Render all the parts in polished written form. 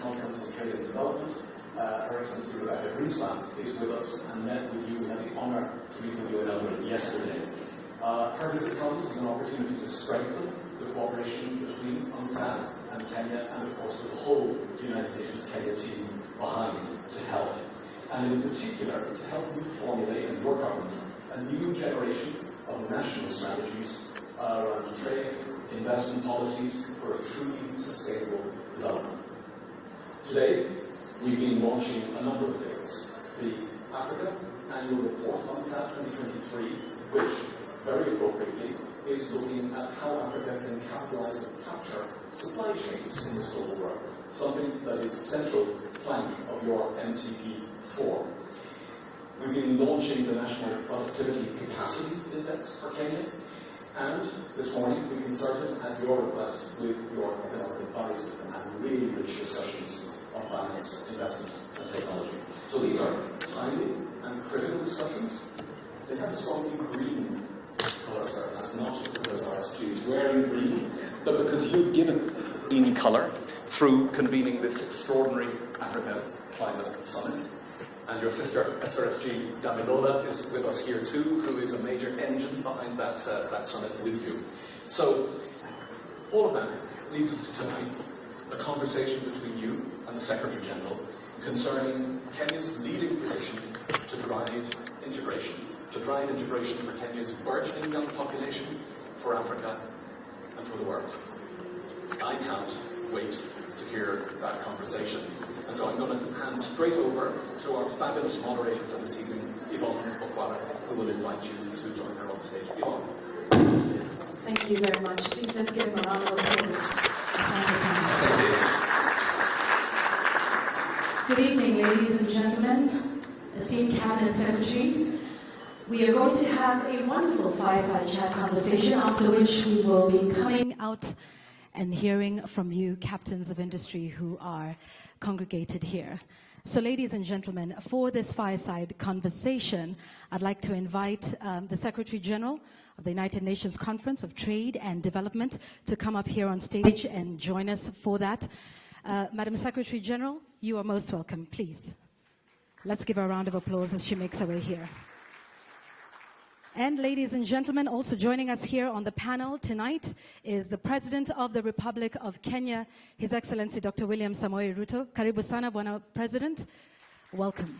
Conference on Trade and Development. Her Excellency Rebecca Greenspan is with us and met with you. We had the honour to meet with you in Eldoret yesterday. Her visit comes as an opportunity to strengthen the cooperation between UNCTAD and Kenya, and of course with the whole United Nations Kenya team behind to help. And in particular, to help you formulate in your government a new generation of national strategies around trade, investment policies for a truly sustainable development. Today, we've been launching a number of things. The Africa Annual Report on UNCTAD 2023, which, very appropriately, is looking at how Africa can capitalise and capture supply chains in this global world, something that is a central plank of your MTP4. We've been launching the National Productivity Capacity Index for Kenya, and this morning we consulted at your request with your economic advisors and had really rich discussions on finance, investment and technology. So these are timely and critical discussions. They have a strongly green colour, sir, and that's not just because RSQ is wearing green, but because you've given green colour through convening this extraordinary Africa Climate Summit. And your sister, SRSG Damilola, is with us here too, who is a major engine behind that summit with you. So, all of that leads us to tonight, a conversation between you and the Secretary General concerning Kenya's leading position to drive integration for Kenya's burgeoning young population, for Africa, and for the world. I can't wait to hear that conversation. And so I'm going to hand straight over to our fabulous moderator for this evening, Yvonne Okwara, who will invite you to join her on stage. Yvonne. Thank you very much. Please let's give him a round of applause. Good evening, ladies and gentlemen, esteemed cabinet secretaries. We are going to have a wonderful fireside chat conversation, after which we will be coming out and hearing from you, captains of industry who are congregated here. So ladies and gentlemen, for this fireside conversation, I'd like to invite the Secretary General of the United Nations Conference of Trade and Development to come up here on stage and join us for that. Madam Secretary General, you are most welcome, please. Let's give her a round of applause as she makes her way here. And ladies and gentlemen, also joining us here on the panel tonight is the President of the Republic of Kenya, His Excellency Dr. William Samoei Ruto. Karibu sana, Bwana President. Welcome.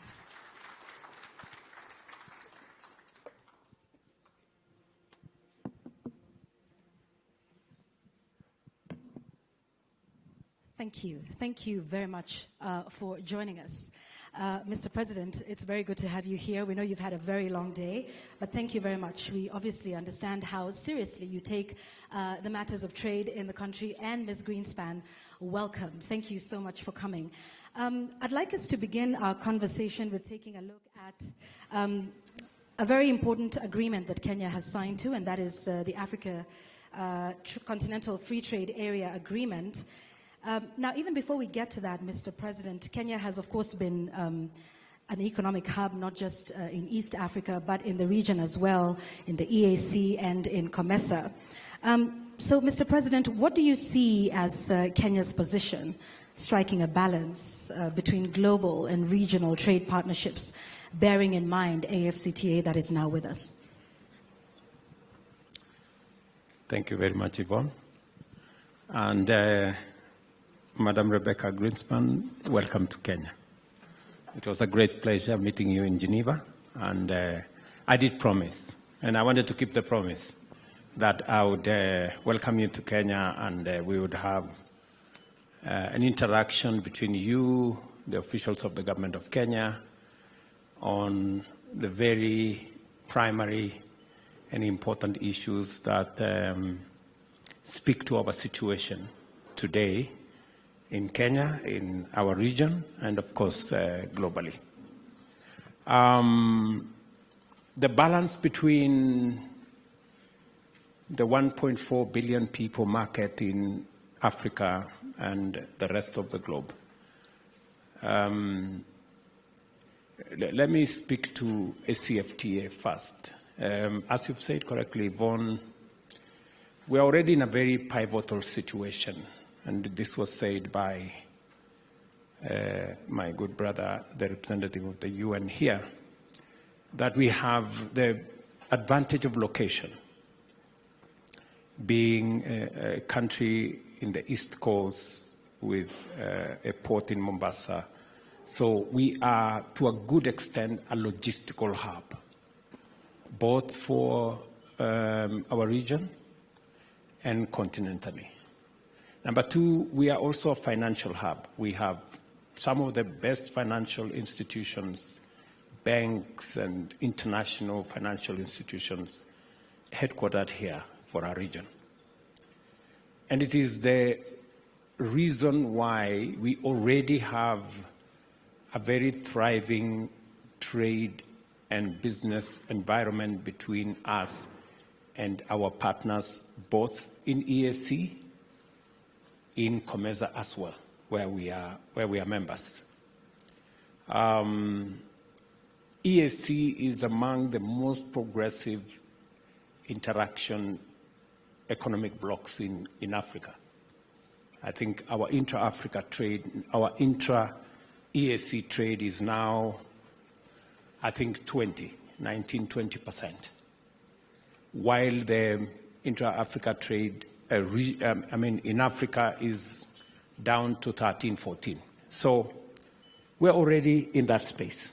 Thank you. Thank you very much for joining us. Mr. President, it's very good to have you here. We know you've had a very long day, but thank you very much. We obviously understand how seriously you take the matters of trade in the country, and Ms. Greenspan, welcome. Thank you so much for coming. I'd like us to begin our conversation with taking a look at a very important agreement that Kenya has signed to, and that is the Africa Continental Free Trade Area Agreement. Now, even before we get to that, Mr. President, Kenya has, of course, been an economic hub, not just in East Africa, but in the region as well, in the EAC and in COMESA. So, Mr. President, what do you see as Kenya's position, striking a balance between global and regional trade partnerships, bearing in mind AFCTA that is now with us? Thank you very much, Yvonne. And Madam Rebecca Greenspan, welcome to Kenya. It was a great pleasure meeting you in Geneva, and I did promise, and I wanted to keep the promise, that I would welcome you to Kenya, and we would have an interaction between you, the officials of the government of Kenya, on the very primary and important issues that speak to our situation today in Kenya, in our region, and of course, globally. The balance between the 1.4 billion people market in Africa and the rest of the globe. Let me speak to ACFTA first. As you've said correctly, Yvonne, we are already in a very pivotal situation. And this was said by my good brother, the representative of the UN here, that we have the advantage of location, being a country in the East Coast with a port in Mombasa. So we are, to a good extent, a logistical hub, both for our region and continentally. Number two, we are also a financial hub. We have some of the best financial institutions, banks and international financial institutions headquartered here for our region. And it is the reason why we already have a very thriving trade and business environment between us and our partners, both in EAC, in COMESA as well, where we are members. EAC is among the most progressive interaction economic blocks in Africa. I think our intra-Africa trade, our intra-EAC trade is now, I think, 19-20%, while the intra-Africa trade, in Africa is down to 13-14. So we're already in that space.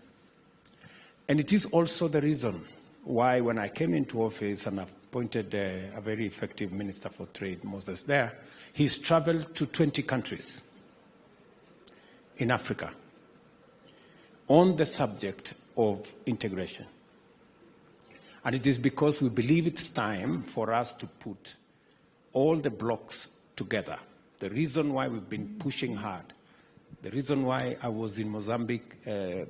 And it is also the reason why when I came into office and appointed a very effective Minister for Trade, Moses there, he's traveled to 20 countries in Africa on the subject of integration. And it is because we believe it's time for us to put all the blocks together. The reason why we've been pushing hard, the reason why I was in Mozambique 4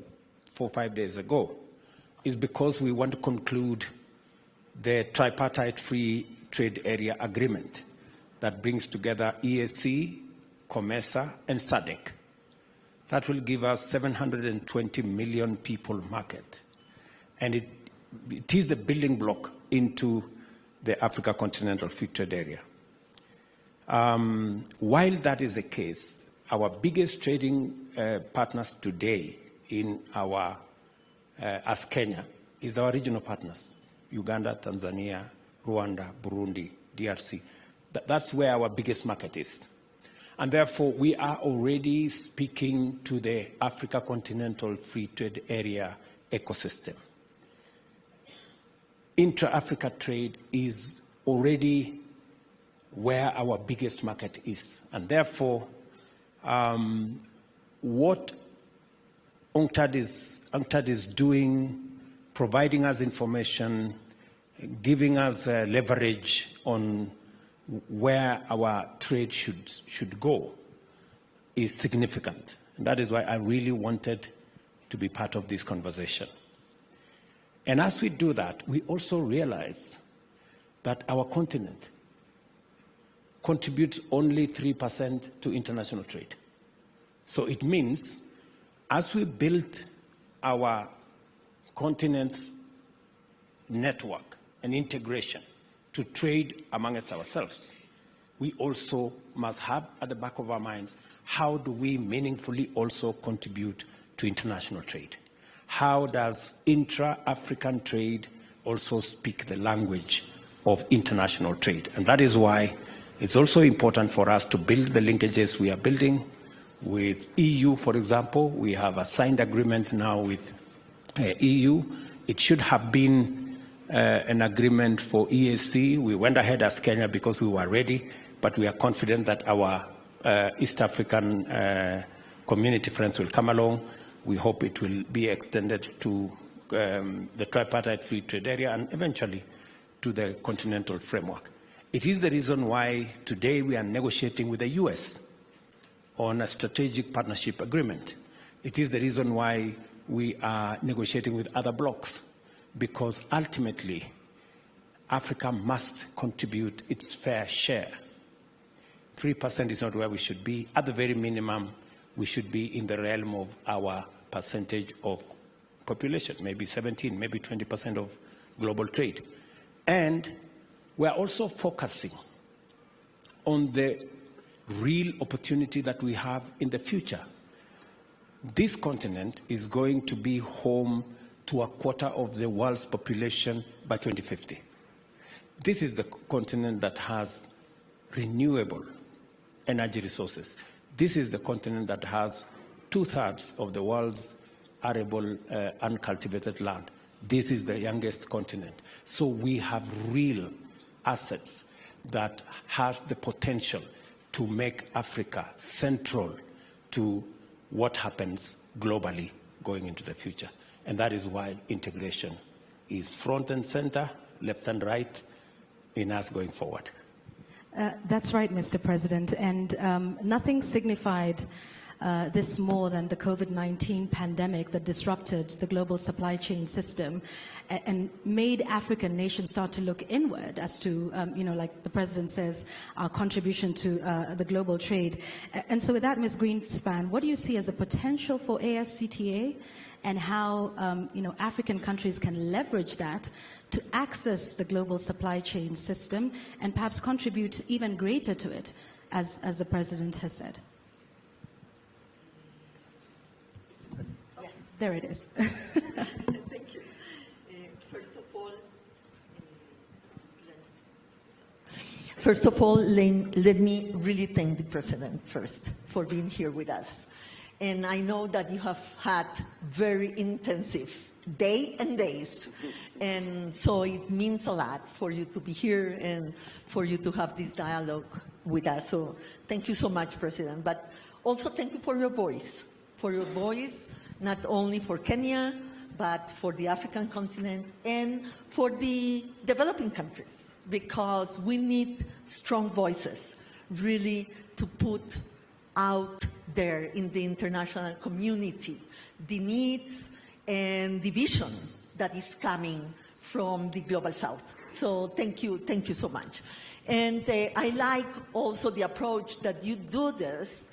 or 5 days ago, is because we want to conclude the tripartite free trade area agreement that brings together EAC, COMESA, and SADC. That will give us 720 million people market. And it is the building block into the Africa Continental Free Trade Area. While that is the case, our biggest trading partners today in our as Kenya is our regional partners, Uganda, Tanzania, Rwanda, Burundi, DRC. That's where our biggest market is. And therefore, we are already speaking to the Africa Continental Free Trade Area ecosystem. Intra-Africa trade is already where our biggest market is. And therefore, what UNCTAD is doing, providing us information, giving us leverage on where our trade should go is significant. And that is why I really wanted to be part of this conversation. And as we do that, we also realize that our continent contributes only 3% to international trade. So it means as we build our continent's network and integration to trade amongst ourselves, we also must have at the back of our minds, how do we meaningfully also contribute to international trade? How does intra-African trade also speak the language of international trade? And that is why it's also important for us to build the linkages we are building with EU, for example. We have a signed agreement now with EU. It should have been an agreement for EAC. We went ahead as Kenya because we were ready, but we are confident that our East African community friends will come along. We hope it will be extended to the tripartite free trade area and eventually to the continental framework. It is the reason why today we are negotiating with the US on a strategic partnership agreement. It is the reason why we are negotiating with other blocs, because ultimately Africa must contribute its fair share. 3% is not where we should be. At the very minimum, we should be in the realm of our percentage of population, maybe 17, maybe 20% of global trade. And we're also focusing on the real opportunity that we have in the future. this continent is going to be home to a quarter of the world's population by 2050. This is the continent that has renewable energy resources. This is the continent that has 2/3 of the world's arable uncultivated land. This is the youngest continent. So we have real assets that has the potential to make Africa central to what happens globally going into the future. And that is why integration is front and center, left and right, in us going forward. That's right, Mr. President. And nothing signified this more than the COVID-19 pandemic that disrupted the global supply chain system and made African nations start to look inward as to, like the President says, our contribution to the global trade. And so with that, Ms. Greenspan, what do you see as a potential for AFCTA and how, African countries can leverage that to access the global supply chain system and perhaps contribute even greater to it, as the President has said? There it is. Thank you. First of all, let me really thank the President first for being here with us. And I know that you have had very intensive days. And so it means a lot for you to be here and for you to have this dialogue with us. So thank you so much, President. But also thank you for your voice, not only for Kenya, but for the African continent and for the developing countries, because we need strong voices really to put out there in the international community the needs and the vision that is coming from the Global South. So thank you so much. And I like also the approach that you do this,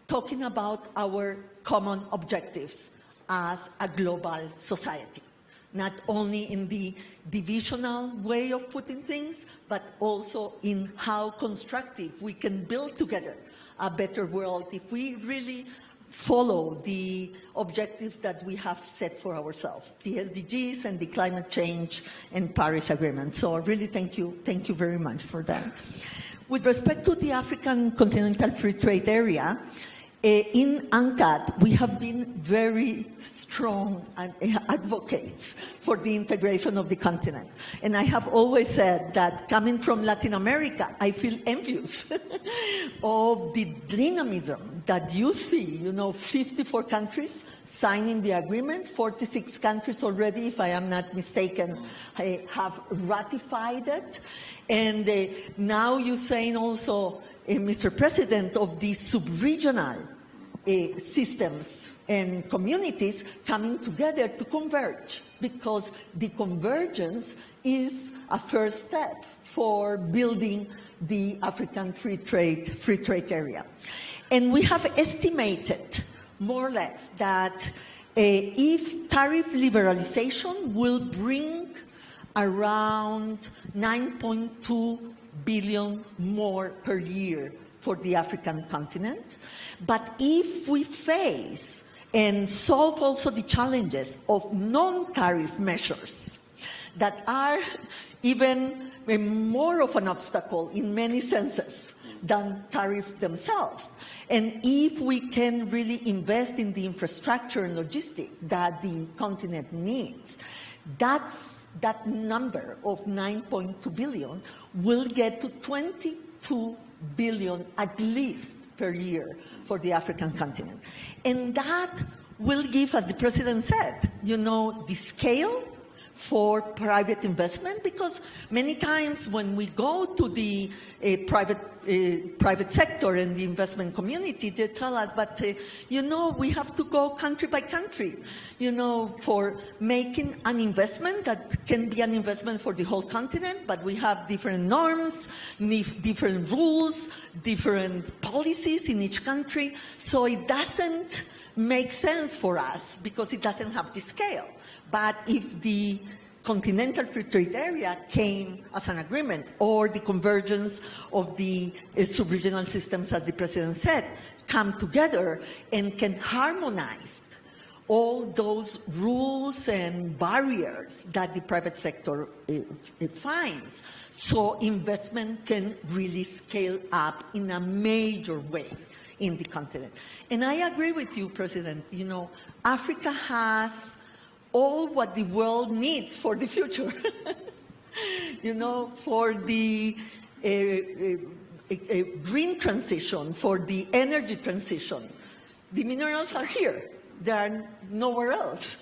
talking about our common objectives as a global society, not only in the divisional way of putting things, but also in how constructive we can build together a better world if we really follow the objectives that we have set for ourselves, the SDGs and the climate change and Paris Agreement. So really thank you very much for that. With respect to the African Continental Free Trade Area, in UNCTAD, we have been very strong advocates for the integration of the continent. And I have always said that coming from Latin America, I feel envious of the dynamism that you see, 54 countries signing the agreement, 46 countries already, if I am not mistaken, have ratified it. And now you're saying also, Mr. President, of the sub-regional systems and communities coming together to converge, because the convergence is a first step for building the African free trade area. And we have estimated, more or less, that if tariff liberalization will bring around 9.2 billion more per year for the African continent. But if we face and solve also the challenges of non-tariff measures that are even more of an obstacle in many senses than tariffs themselves, and if we can really invest in the infrastructure and logistics that the continent needs, that number of 9.2 billion will get to 22 billion at least per year for the African continent. And that will give, as the President said, the scale for private investment, because many times when we go to the private sector and the investment community, they tell us, but we have to go country by country, for making an investment that can be an investment for the whole continent, but we have different norms, different rules, different policies in each country, so it doesn't make sense for us because it doesn't have the scale. But if the Continental Free Trade Area came as an agreement, or the convergence of the sub-regional systems, as the President said, come together and can harmonize all those rules and barriers that the private sector finds, so investment can really scale up in a major way in the continent. And I agree with you, President. You know, Africa has all what the world needs for the future. You know, for the green transition, for the energy transition. The minerals are here. They are nowhere else.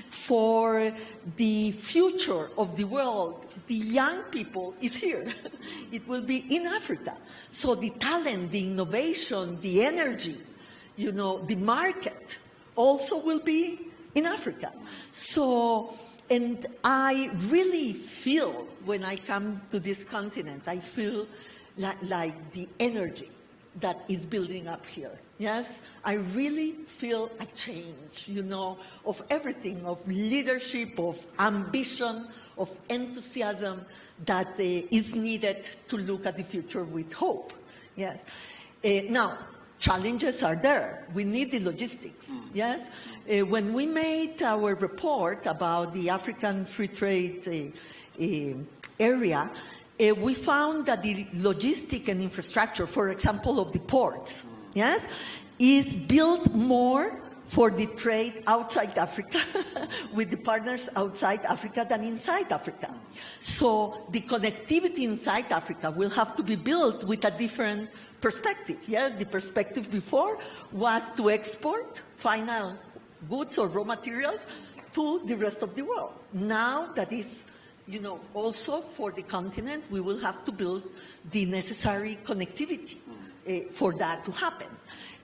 For the future of the world, the young people is here. It will be in Africa. So the talent, the innovation, the energy, you know, the market also will be in Africa. So, and I really feel, when I come to this continent, I feel like the energy that is building up here. Yes, I really feel a change, you know, of everything, of leadership, of ambition, of enthusiasm that is needed to look at the future with hope. Yes. Now, challenges are there. We need the logistics. Yes. When we made our report about the African free trade area, we found that the logistic and infrastructure, for example, of the ports, yes, is built more for the trade outside Africa with the partners outside Africa than inside Africa. So the connectivity inside Africa will have to be built with a different perspective. Yes, the perspective before was to export final goods or raw materials to the rest of the world. Now that is, you know, also for the continent, we will have to build the necessary connectivity for that to happen.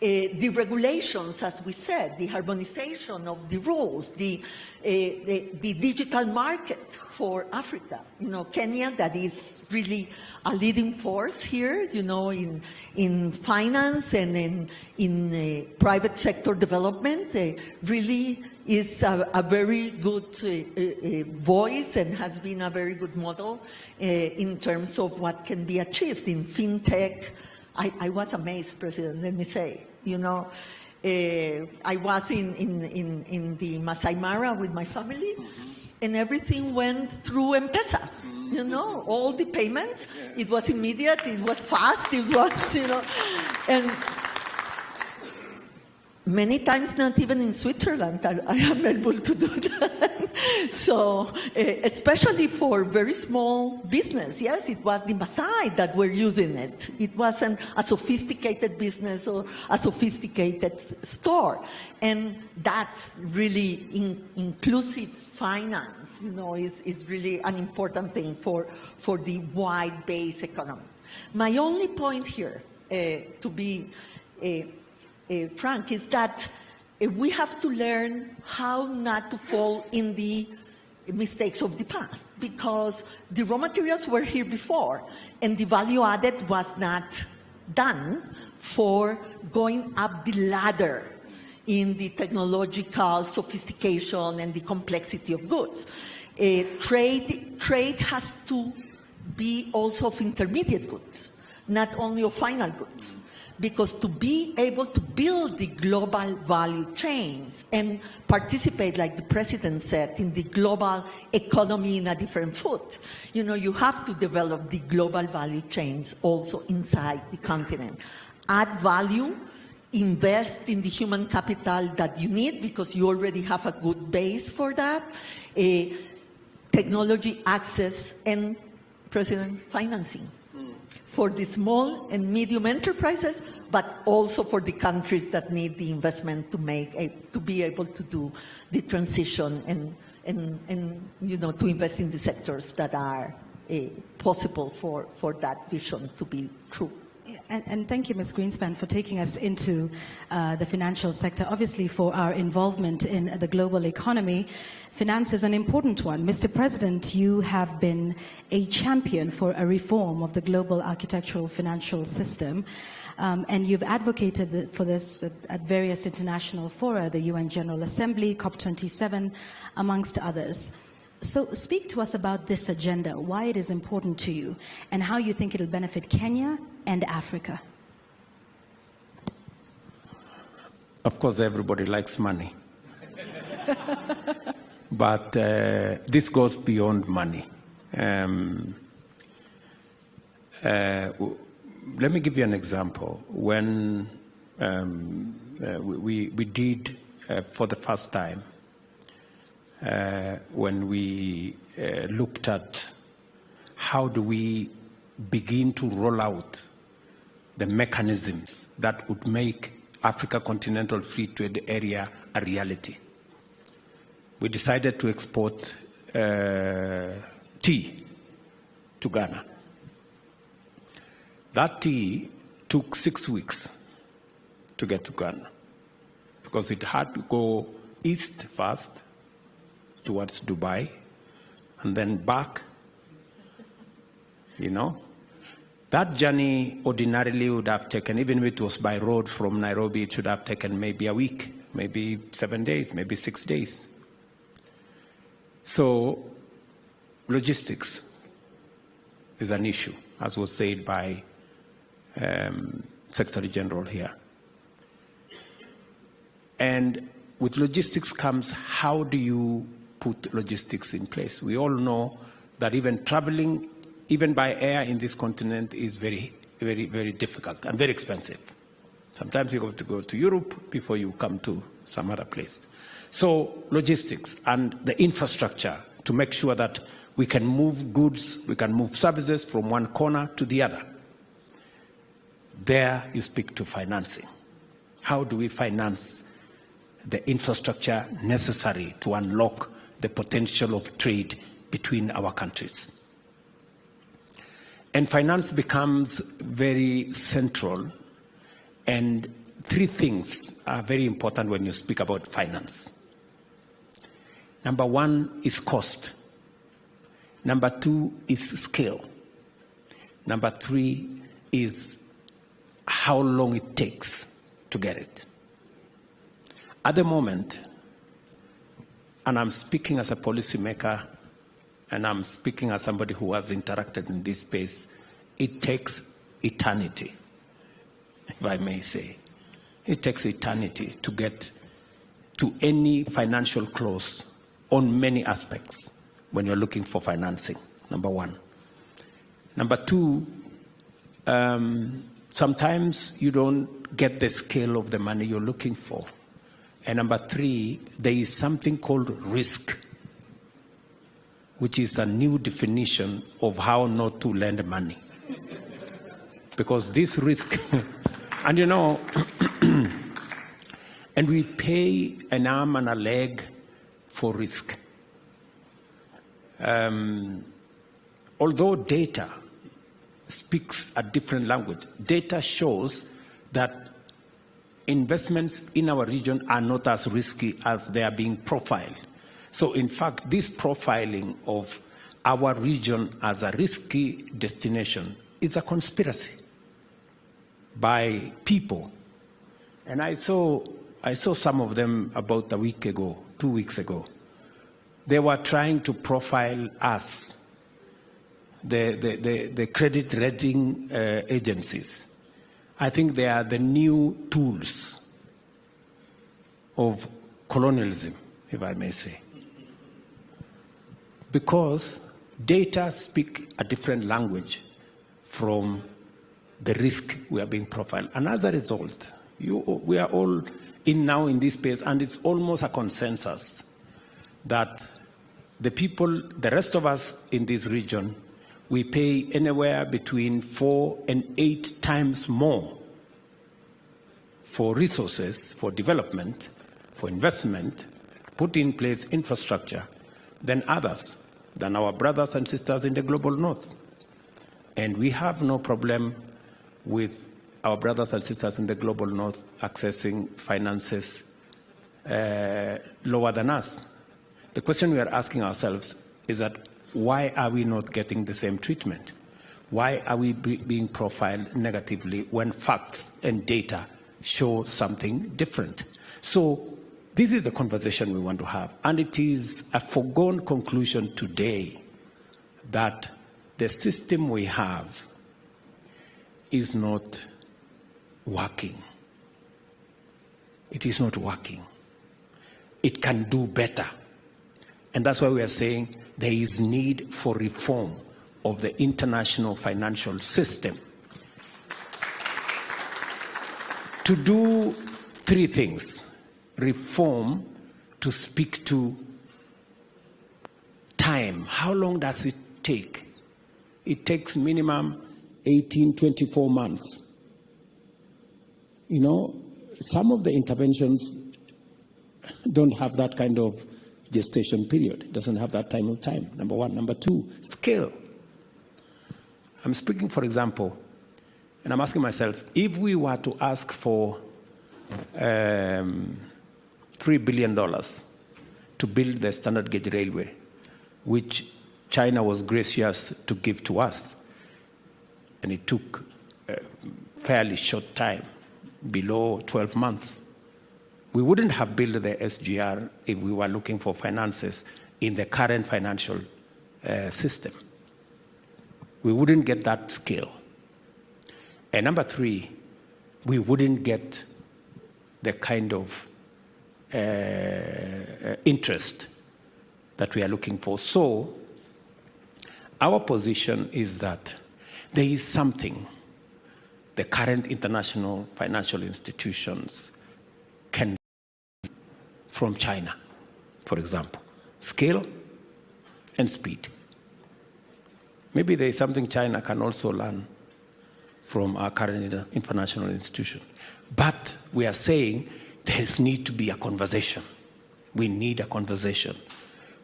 The regulations, as we said, the harmonization of the rules, the digital market for Africa. You know, Kenya, that is really a leading force here, you know, in finance and in private sector development, really is a very good voice and has been a very good model in terms of what can be achieved in fintech. I was amazed, President, let me say. You know, I was in the Masai Mara with my family, and everything went through M-Pesa. You know, all the payments, it was immediate, it was fast, it was, you know, and many times not even in Switzerland I am able to do that. So, especially for very small business, yes, it was the Maasai that were using it. It wasn't a sophisticated business or a sophisticated store. And that's really inclusive finance, you know, is really an important thing for the wide-based economy. My only point here, to be frank, is that we have to learn how not to fall in the mistakes of the past, because the raw materials were here before and the value added was not done for going up the ladder in the technological sophistication and the complexity of goods. Trade has to be also of intermediate goods, not only of final goods. Because to be able to build the global value chains and participate, like the President said, in the global economy in a different foot, you know, you have to develop the global value chains also inside the continent. Add value, invest in the human capital that you need because you already have a good base for that, technology access, and, President, financing. For the small and medium enterprises, but also for the countries that need the investment to be able to do the transition and you know, to invest in the sectors that are possible for that vision to be true. And thank you, Ms. Greenspan, for taking us into the financial sector. Obviously, for our involvement in the global economy, finance is an important one. Mr. President, you have been a champion for a reform of the global architectural financial system, and you've advocated for this at various international fora, the UN General Assembly, COP27, amongst others. So speak to us about this agenda, why it is important to you, and how you think it will benefit Kenya and Africa. Of course, everybody likes money. But this goes beyond money. Let me give you an example. When we did, for the first time, when we looked at how do we begin to roll out the mechanisms that would make Africa Continental Free Trade Area a reality. We decided to export tea to Ghana. That tea took 6 weeks to get to Ghana because it had to go east first towards Dubai and then back, you know. That journey ordinarily would have taken, even if it was by road from Nairobi, it should have taken maybe a week, maybe 7 days, maybe 6 days. So logistics is an issue, as was said by Secretary General here. And with logistics comes, how do you put logistics in place? We all know that even traveling, even by air in this continent, is very, very, very difficult and very expensive. Sometimes you have to go to Europe before you come to some other place. So logistics and the infrastructure to make sure that we can move goods, we can move services from one corner to the other. There you speak to financing. How do we finance the infrastructure necessary to unlock the potential of trade between our countries? And finance becomes very central, and three things are very important when you speak about finance. Number one is cost. Number two is scale. Number three is how long it takes to get it. At the moment, and I'm speaking as a policymaker, and I'm speaking as somebody who has interacted in this space, it takes eternity, if I may say. It takes eternity to get to any financial close on many aspects when you're looking for financing, number one. Number two, sometimes you don't get the scale of the money you're looking for. And number three, there is something called risk, which is a new definition of how not to lend money. Because this risk, and you know, and we pay an arm and a leg for risk. Although data speaks a different language, data shows that investments in our region are not as risky as they are being profiled. So in fact, this profiling of our region as a risky destination is a conspiracy by people. And I saw some of them about a week ago, 2 weeks ago. They were trying to profile us, the credit rating agencies. I think they are the new tools of colonialism, if I may say. Because data speak a different language from the risk we are being profiled. And as a result, we are all now in this space, and it's almost a consensus that the people, the rest of us in this region, we pay anywhere between 4 and 8 times more for resources, for development, for investment, put in place infrastructure than others, than our brothers and sisters in the global north. And we have no problem with our brothers and sisters in the global north accessing finances lower than us. The question we are asking ourselves is that why are we not getting the same treatment? Why are we being profiled negatively when facts and data show something different? So this is the conversation we want to have. And it is a foregone conclusion today that the system we have is not working. it is not working. It can do better. And that's why we are saying there is need for reform of the international financial system to do three things. Reform to speak to time. How long does it take? It takes minimum 18, 24 months. You know, some of the interventions don't have that kind of gestation period. It doesn't have that time, number one. Number two, scale. I'm speaking, for example, and I'm asking myself, if we were to ask for $3 billion to build the standard gauge railway, which China was gracious to give to us, and it took a fairly short time, below 12 months. We wouldn't have built the SGR if we were looking for finances in the current financial system. We wouldn't get that scale. And number three, we wouldn't get the kind of interest that we are looking for. So our position is that there is something the current international financial institutions can learn from China, for example, scale and speed. Maybe there is something China can also learn from our current international institution. But we are saying there needs to be a conversation. We need a conversation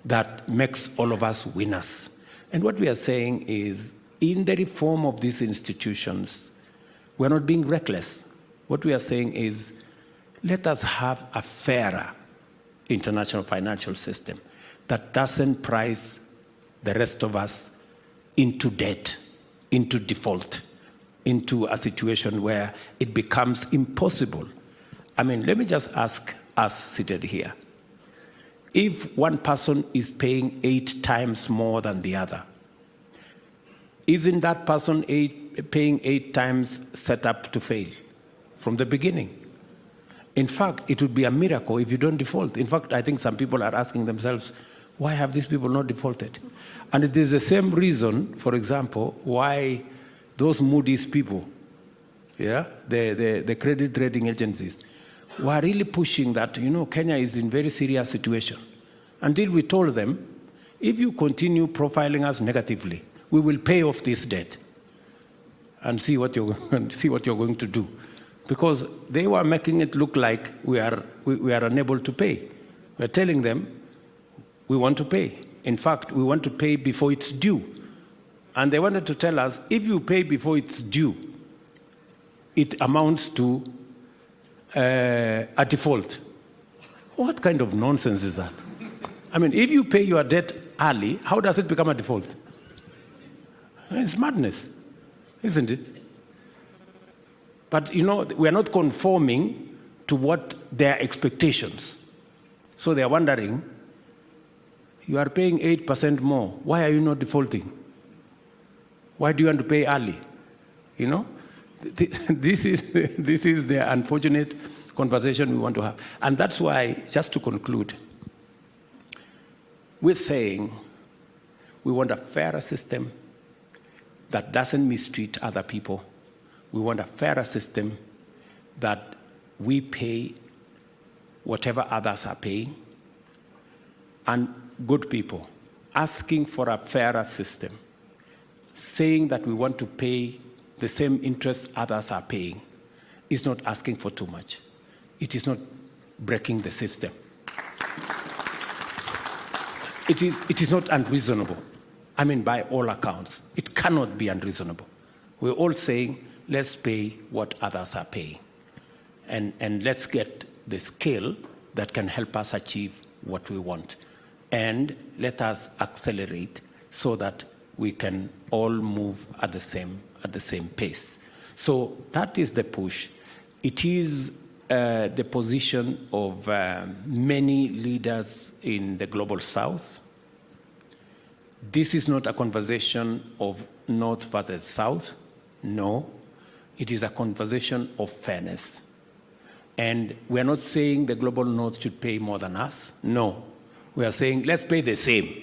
that makes all of us winners. And what we are saying is, in the reform of these institutions, we're not being reckless. What we are saying is, let us have a fairer international financial system that doesn't price the rest of us into debt, into default, into a situation where it becomes impossible. I mean, let me just ask us seated here. If one person is paying 8 times more than the other, isn't that person paying 8 times set up to fail from the beginning? In fact, it would be a miracle if you don't default. In fact, I think some people are asking themselves, why have these people not defaulted? And it is the same reason, for example, why those Moody's people, yeah, the credit rating agencies, were really pushing that, you know, Kenya is in very serious situation. Until we told them, if you continue profiling us negatively, we will pay off this debt and see what you're going to do. Because they were making it look like we are unable to pay. We're telling them, we want to pay. In fact, we want to pay before it's due. And they wanted to tell us, if you pay before it's due, it amounts to a default. What kind of nonsense is that? I mean, if you pay your debt early, how does it become a default? It's madness, isn't it? But, you know, we're not conforming to what their expectations. So they're wondering, you are paying 8% more. Why are you not defaulting? Why do you want to pay early? You know, this is the unfortunate conversation we want to have. And that's why, just to conclude, we're saying we want a fairer system that doesn't mistreat other people. We want a fairer system that we pay whatever others are paying. And good people, asking for a fairer system, saying that we want to pay the same interest others are paying, is not asking for too much. It is not breaking the system. It is not unreasonable. I mean, by all accounts, it cannot be unreasonable. We're all saying, let's pay what others are paying. And let's get the scale that can help us achieve what we want. And let us accelerate so that we can all move at the same pace. So that is the push. It is the position of many leaders in the global south. This is not a conversation of north versus south. No, it is a conversation of fairness. And we are not saying the global north should pay more than us. No. We are saying, let's pay the same.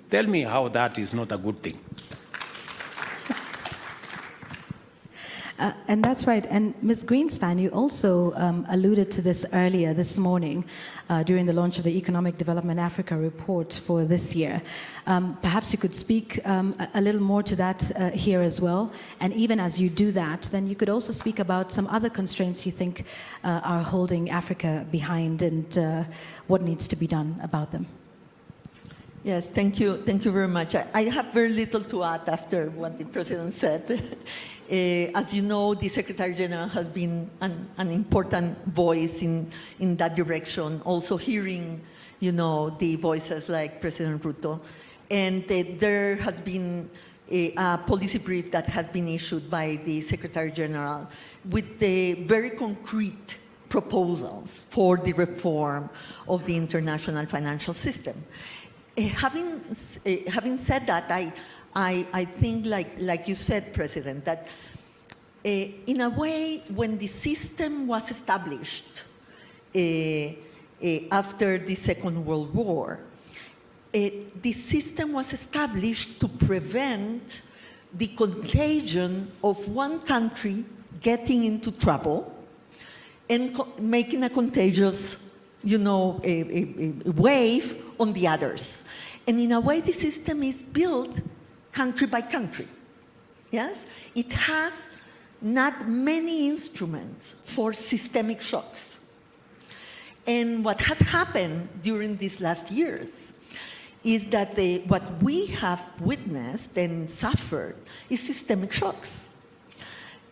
Tell me how that is not a good thing. And that's right. And Ms. Greenspan, you also alluded to this earlier this morning during the launch of the Economic Development Africa report for this year. Perhaps you could speak a little more to that here as well. And even as you do that, then you could also speak about some other constraints you think are holding Africa behind and what needs to be done about them. Yes, thank you very much. I have very little to add after what the President said. As you know, the Secretary General has been an important voice in that direction, also hearing, the voices like President Ruto. And there has been a policy brief that has been issued by the Secretary General with the very concrete proposals for the reform of the international financial system. Having said that, I think, like you said, President, that in a way, when the system was established after the Second World War, the system was established to prevent the contagion of one country getting into trouble and making a contagious, a wave on the others. And in a way, the system is built country by country. Yes? It has not many instruments for systemic shocks. And what has happened during these last years is that what we have witnessed and suffered is systemic shocks.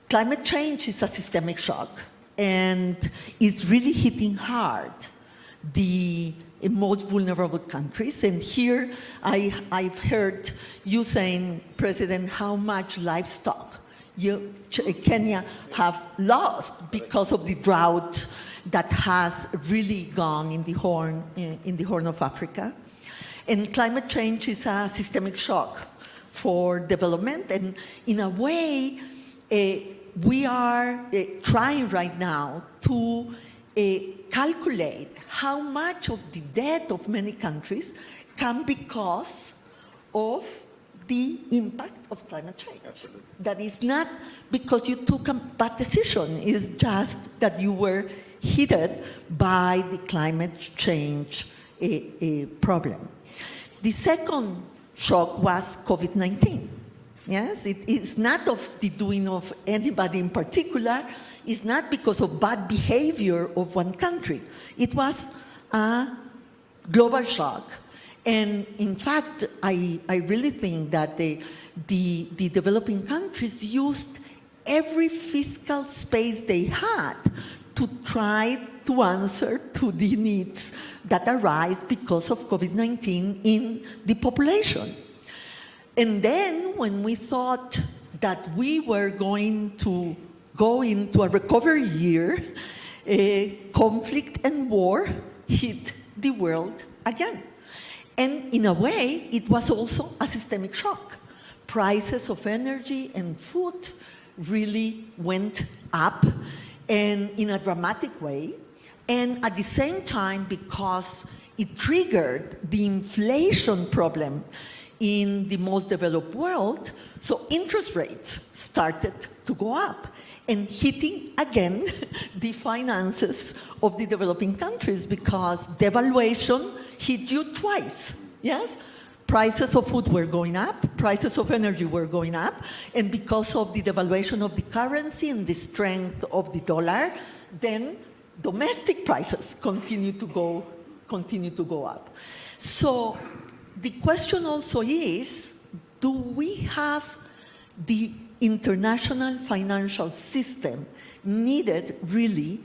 Climate change is a systemic shock and is really hitting hard the most vulnerable countries. And here I've heard you saying, President, how much livestock Kenya have lost because of the drought that has really gone in the Horn of Africa. And climate change is a systemic shock for development. And in a way, we are trying right now to calculate how much of the debt of many countries come because of the impact of climate change. Absolutely. That is not because you took a bad decision, it's just that you were hit by the climate change problem. The second shock was COVID-19. Yes, it is not of the doing of anybody in particular. It's not because of bad behavior of one country. It was a global shock. And in fact, I really think that the developing countries used every fiscal space they had to try to answer to the needs that arise because of COVID-19 in the population. And then when we thought that we were going to go into a recovery year, conflict and war hit the world again. And in a way, it was also a systemic shock. Prices of energy and food really went up, and in a dramatic way. And at the same time, because it triggered the inflation problem in the most developed world, so interest rates started to go up and hitting again the finances of the developing countries because devaluation hit you twice, yes? Prices of food were going up, prices of energy were going up, and because of the devaluation of the currency and the strength of the dollar, then domestic prices continue to go up. So the question also is, do we have the international financial system needed really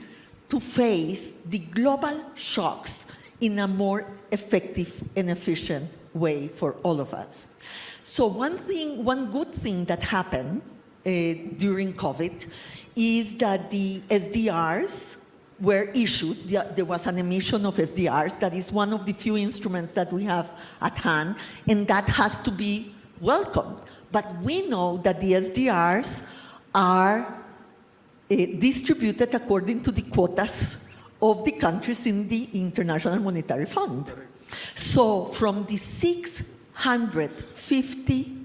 to face the global shocks in a more effective and efficient way for all of us? So one good thing that happened during COVID is that the SDRs were issued. There was an emission of SDRs. That is one of the few instruments that we have at hand, and that has to be welcomed. But we know that the SDRs are distributed according to the quotas of the countries in the International Monetary Fund. So from the $650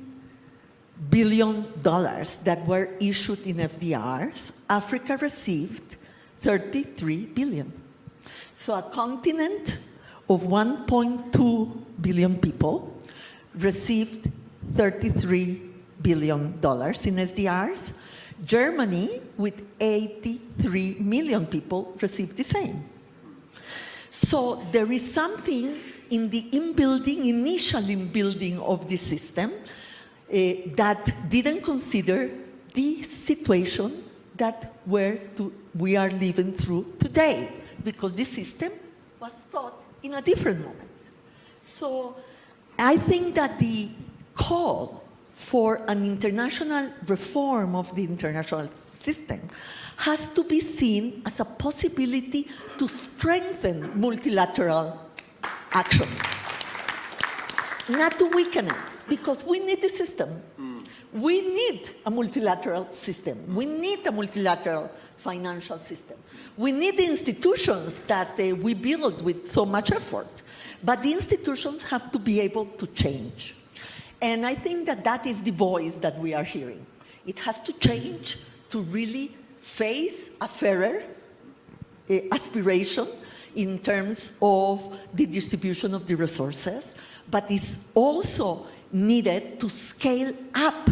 billion that were issued in FDRs, Africa received 33 billion. So a continent of 1.2 billion people received $33 billion in SDRs. Germany, with 83 million people, received the same. So there is something in the initial inbuilding of the system that didn't consider the situation that we are living through today, because the system was thought in a different moment. So I think that the call for an international reform of the international system has to be seen as a possibility to strengthen multilateral action, not to weaken it, because we need the system. We need a multilateral system. We need a multilateral financial system. We need the institutions that we build with so much effort. But the institutions have to be able to change. And I think that that is the voice that we are hearing. It has to change to really face a fairer aspiration in terms of the distribution of the resources, but it's also needed to scale up,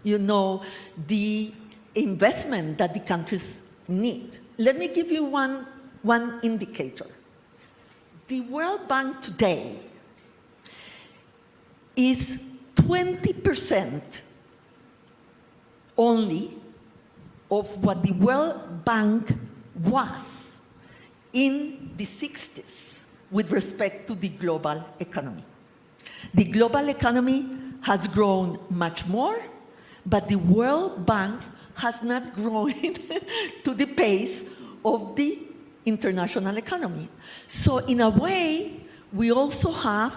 the investment that the countries need. Let me give you one indicator. The World Bank today is 20% only of what the World Bank was in the 60s with respect to the global economy. The global economy has grown much more, but the World Bank has not grown to the pace of the international economy. So in a way, we also have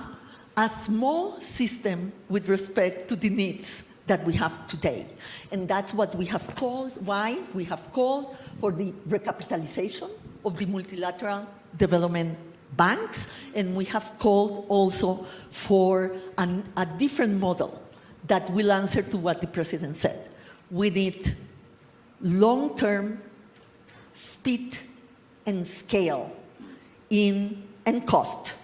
a small system with respect to the needs that we have today. And that's what we have called, why we have called for the recapitalization of the multilateral development banks, and we have called also for a different model that will answer to what the president said. We need long-term speed and scale and cost,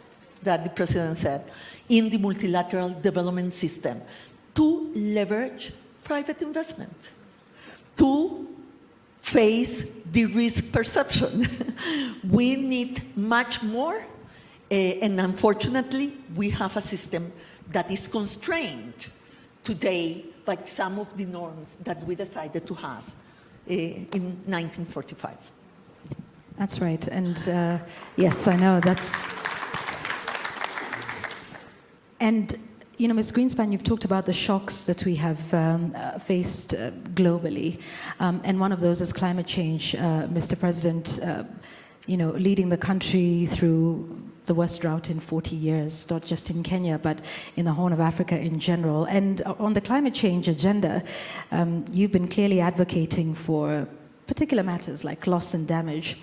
that the president said, in the multilateral development system to leverage private investment, to face the risk perception. We need much more, and unfortunately, we have a system that is constrained today by some of the norms that we decided to have in 1945. That's right, and yes, I know that's... And, Ms. Greenspan, you've talked about the shocks that we have faced globally, and one of those is climate change. Mr. President, leading the country through the worst drought in 40 years, not just in Kenya, but in the Horn of Africa in general. And on the climate change agenda, you've been clearly advocating for particular matters like loss and damage.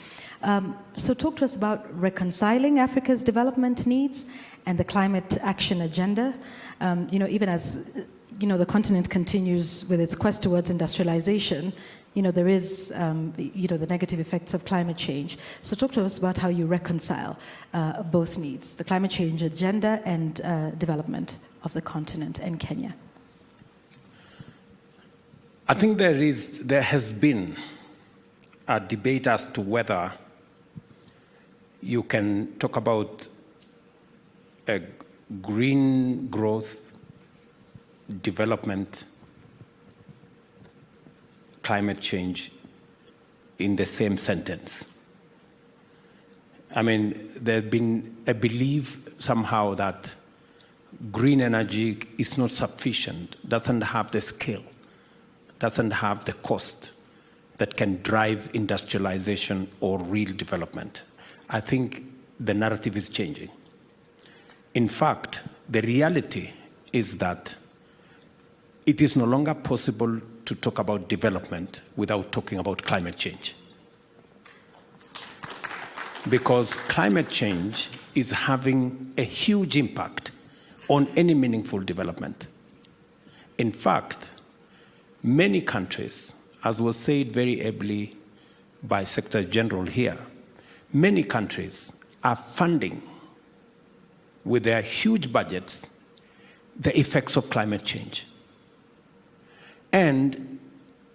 So talk to us about reconciling Africa's development needs and the climate action agenda, even as, the continent continues with its quest towards industrialization, there is, the negative effects of climate change. So talk to us about how you reconcile both needs, the climate change agenda and development of the continent and Kenya. I think there has been a debate as to whether you can talk about a green growth, development, climate change in the same sentence. I mean, there's been a belief somehow that green energy is not sufficient, doesn't have the scale, doesn't have the cost that can drive industrialization or real development. I think the narrative is changing. In fact, the reality is that it is no longer possible to talk about development without talking about climate change. because climate change is having a huge impact on any meaningful development. In fact, many countries, as was said very ably by Secretary General here, many countries are funding with their huge budgets the effects of climate change. And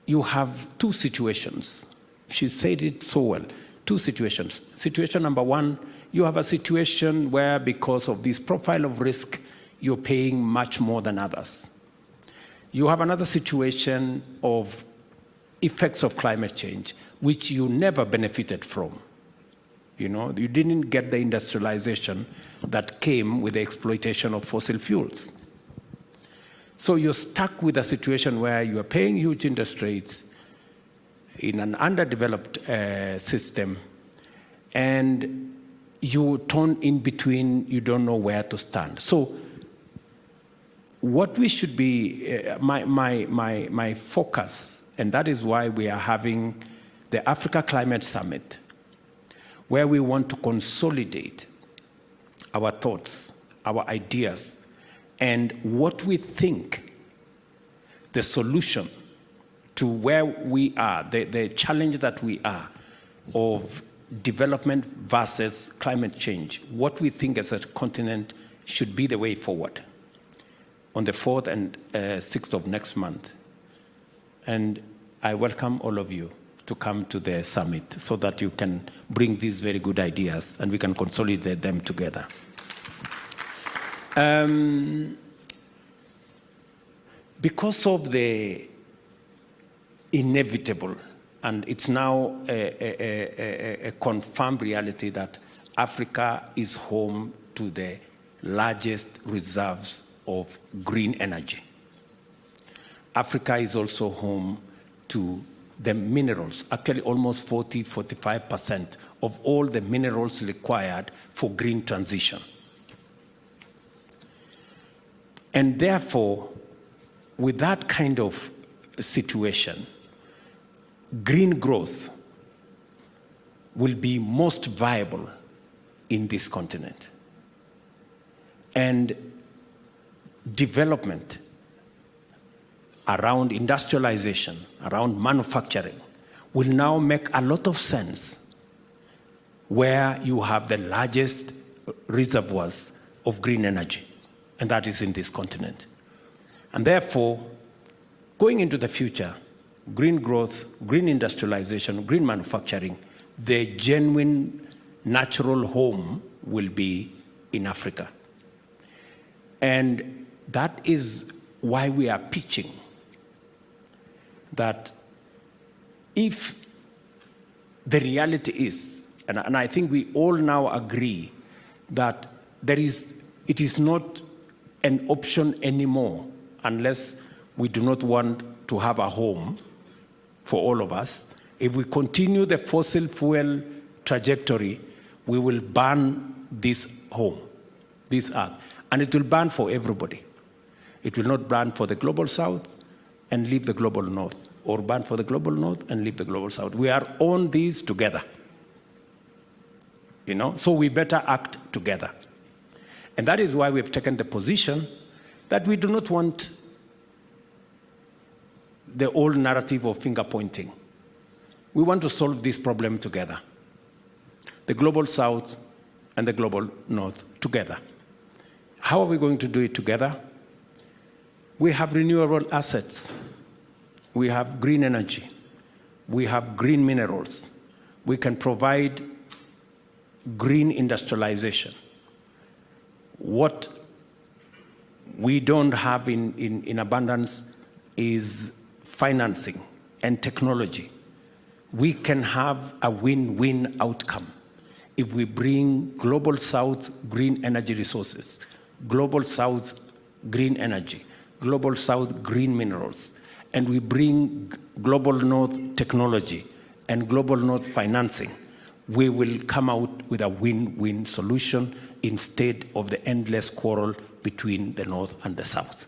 you have two situations. She said it so well. Two situations. Situation number one, you have a situation where because of this profile of risk, you're paying much more than others. You have another situation of effects of climate change, which you never benefited from. You know, you didn't get the industrialization that came with the exploitation of fossil fuels. So you're stuck with a situation where you are paying huge interest rates in an underdeveloped system, and you torn in between, you don't know where to stand. So what we should be, my focus, and that is why we are having the Africa Climate Summit, where we want to consolidate our thoughts, our ideas, and what we think the solution to where we are, the challenge that we are of development versus climate change, what we think as a continent should be the way forward on the 4th and 6th of next month. And I welcome all of you to come to the summit so that you can bring these very good ideas and we can consolidate them together. Because of the inevitable, and it's now a confirmed reality that Africa is home to the largest reserves of green energy. Africa is also home to the minerals, actually almost 40–45% of all the minerals required for green transition. And therefore, with that kind of situation, green growth will be most viable in this continent. And development around industrialization, around manufacturing, will now make a lot of sense where you have the largest reservoirs of green energy, and that is in this continent. And therefore, going into the future, green growth, green industrialization, green manufacturing, the genuine natural home will be in Africa. And that is why we are pitching that if the reality is, and I think we all now agree that it is not an option anymore unless we do not want to have a home for all of us. If we continue the fossil fuel trajectory, we will burn this home, this earth, and it will burn for everybody. It will not burn for the global south and leave the global north, or burn for the global north and leave the global south. We are on these together, you know, so we better act together. And that is why we've taken the position that we do not want the old narrative of finger pointing. We want to solve this problem together. The global south and the global north together. How are we going to do it together? We have renewable assets. We have green energy. We have green minerals. We can provide green industrialization. What we don't have in abundance is financing and technology. We can have a win-win outcome if we bring global south green energy resources, global south green energy, global south green minerals, and we bring global north technology and global north financing. We will come out with a win-win solution instead of the endless quarrel between the north and the south.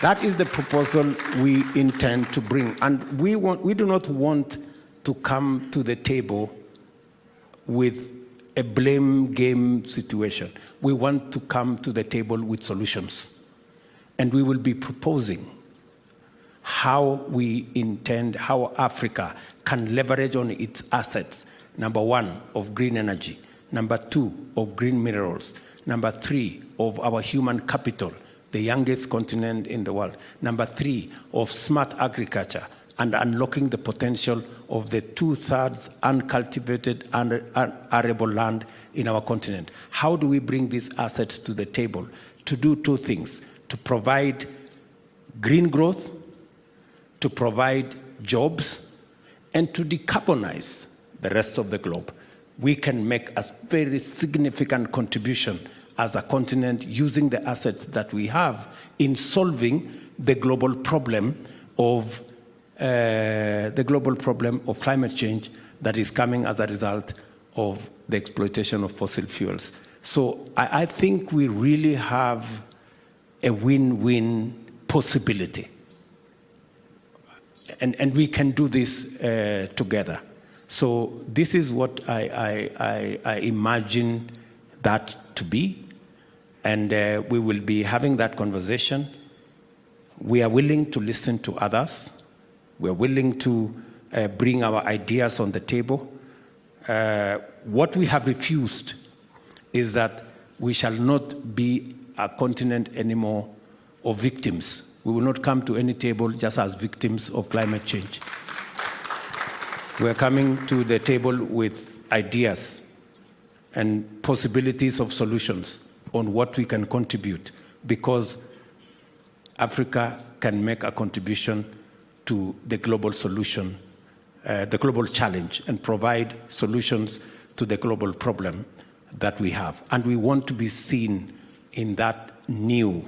That is the proposal we intend to bring. And we do not want to come to the table with a blame game situation. We want to come to the table with solutions. And we will be proposing how how Africa can leverage on its assets. Number 1, of green energy. Number 2, of green minerals. Number 3, of our human capital, the youngest continent in the world. Number 3, of smart agriculture and unlocking the potential of the 2/3 uncultivated and arable land in our continent. How do we bring these assets to the table? To do 2 things, to provide green growth, to provide jobs, and to decarbonize the rest of the globe. We can make a very significant contribution as a continent using the assets that we have in solving the global problem of climate change that is coming as a result of the exploitation of fossil fuels. So I think we really have a win-win possibility. And we can do this together. So this is what I imagine that to be. And we will be having that conversation. We are willing to listen to others. We're willing to bring our ideas on the table. What we have refused is that we shall not be a continent anymore of victims. We will not come to any table just as victims of climate change. We're coming to the table with ideas and possibilities of solutions on what we can contribute, because Africa can make a contribution to the global solution, the global challenge, and provide solutions to the global problem that we have. And we want to be seen in that new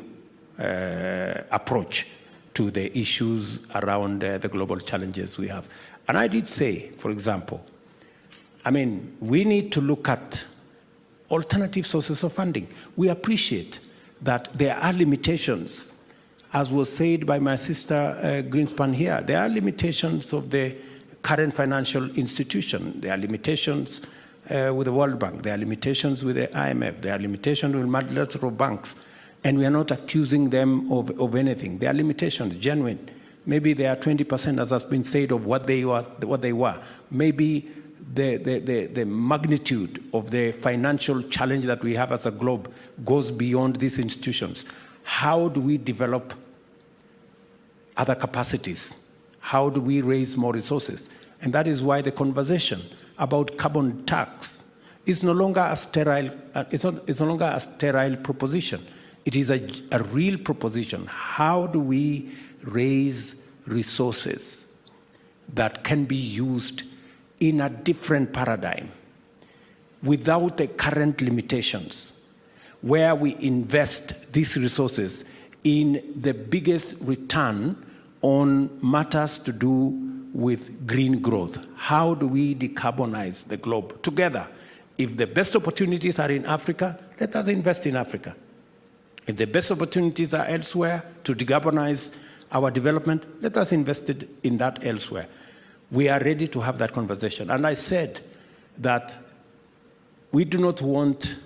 approach to the issues around the global challenges we have. And I did say, for example, we need to look at alternative sources of funding. We appreciate that there are limitations, as was said by my sister Greenspan here. There are limitations of the current financial institution. There are limitations with the World Bank. There are limitations with the IMF. There are limitations with multilateral banks. And we are not accusing them of anything. There are limitations, genuine. Maybe they are 20%, as has been said, of what they were. Maybe the magnitude of the financial challenge that we have as a globe goes beyond these institutions. How do we develop other capacities? How do we raise more resources? And that is why the conversation about carbon tax is no longer a sterile. It's no longer a sterile proposition. It is a real proposition. How do we raise resources that can be used in a different paradigm without the current limitations, where we invest these resources in the biggest return on matters to do with green growth? How do we decarbonize the globe together? If the best opportunities are in Africa, let us invest in Africa. If the best opportunities are elsewhere to decarbonize our development, let us invest in that elsewhere. We are ready to have that conversation. And I said that we do not want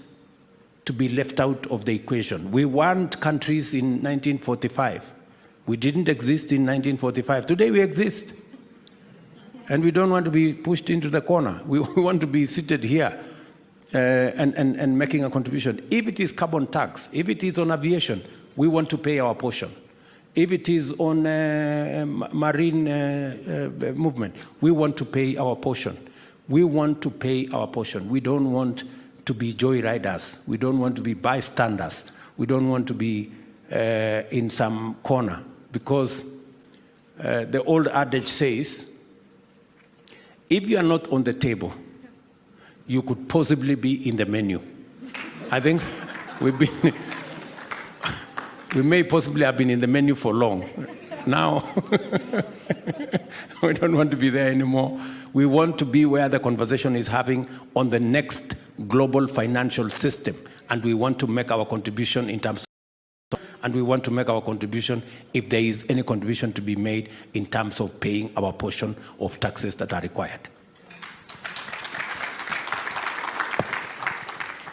to be left out of the equation. We want countries in 1945. We didn't exist in 1945. Today we exist. And we don't want to be pushed into the corner. We want to be seated here and making a contribution. If it is carbon tax, if it is on aviation, we want to pay our portion. If it is on marine movement, we want to pay our portion. We want to pay our portion. We don't want to be joyriders. We don't want to be bystanders. We don't want to be in some corner, because the old adage says, if you are not on the table, you could possibly be in the menu. I think we may possibly have been in the menu for long. Now, we don't want to be there anymore. We want to be where the conversation is having on the next global financial system. And we want to make our contribution in terms of, and we want to make our contribution if there is any contribution to be made in terms of paying our portion of taxes that are required.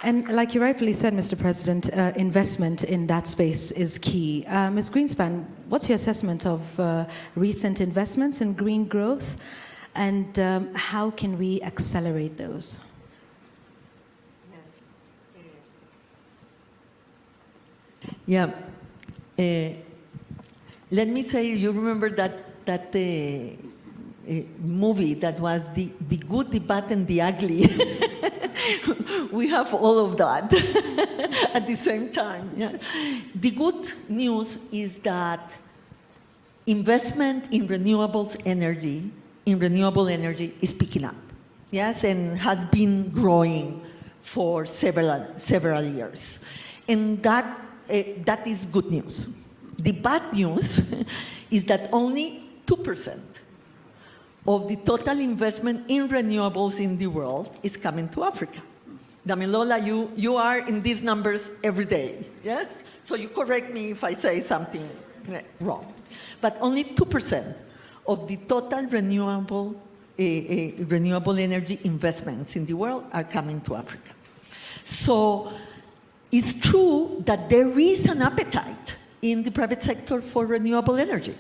And like you rightfully said, Mr. President, investment in that space is key. Ms. Greenspan, what's your assessment of recent investments in green growth, and how can we accelerate those? Yeah. Let me say, you remember that movie that was the good, the bad, and the ugly? We have all of that at the same time. Yeah. The good news is that investment in renewable energy is picking up. Yes, and has been growing for several years, and that is good news. The bad news is that only 2% of the total investment in renewables in the world is coming to Africa. Damilola, you are in these numbers every day, yes? So you correct me if I say something wrong. But only 2% of the total renewable energy investments in the world are coming to Africa. So it's true that there is an appetite in the private sector for renewable energy.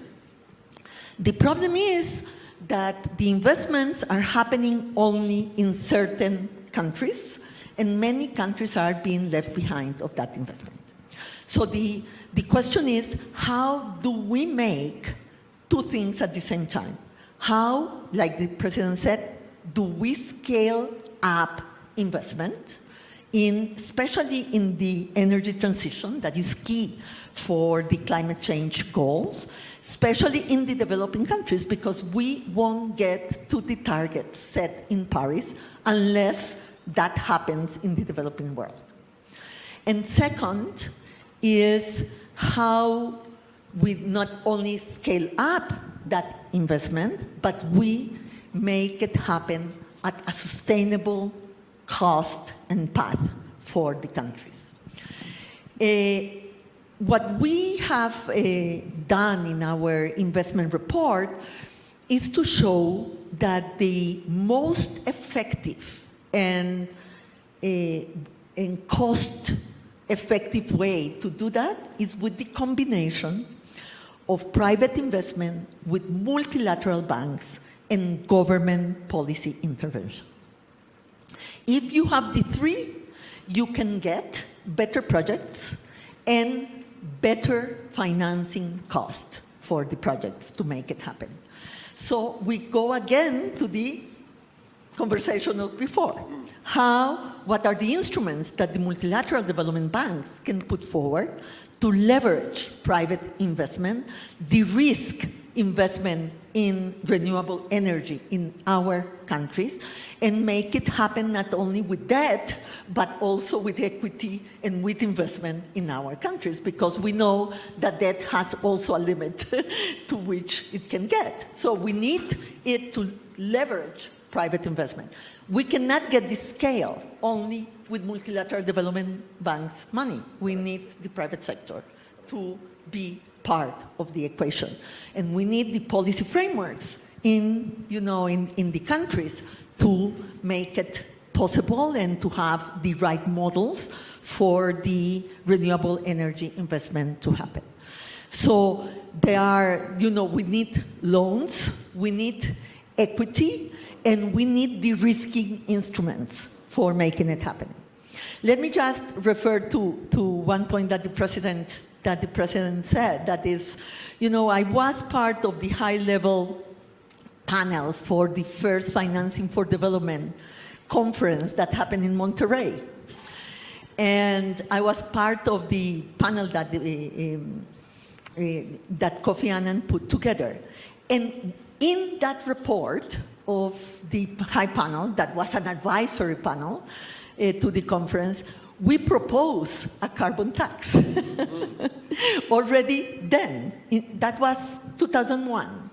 The problem is that the investments are happening only in certain countries, and many countries are being left behind of that investment. So the question is, how do we make two things at the same time? How, like the President said, do we scale up investment, especially in the energy transition that is key for the climate change goals, especially in the developing countries, because we won't get to the targets set in Paris unless that happens in the developing world. And second is how we not only scale up that investment, but we make it happen at a sustainable cost and path for the countries. What we have done in our investment report is to show that the most effective and cost-effective way to do that is with the combination of private investment with multilateral banks and government policy intervention. If you have the three, you can get better projects and better financing cost for the projects to make it happen. So we go again to the conversation of before. What are the instruments that the multilateral development banks can put forward to leverage private investment, de-risk investment in renewable energy in our countries, and make it happen not only with debt, but also with equity and with investment in our countries, because we know that debt has also a limit to which it can get. So we need it to leverage private investment. We cannot get the scale only with multilateral development banks' money. We need the private sector to be part of the equation. And we need the policy frameworks in the countries to make it possible and to have the right models for the renewable energy investment to happen. So we need loans, we need equity, and we need de-risking instruments for making it happen. Let me just refer to one point that the President said, that is, I was part of the high-level panel for the first Financing for Development conference that happened in Monterrey. And I was part of the panel that Kofi Annan put together. And in that report of the high panel, that was an advisory panel to the conference, we proposed a carbon tax already then. That was 2001.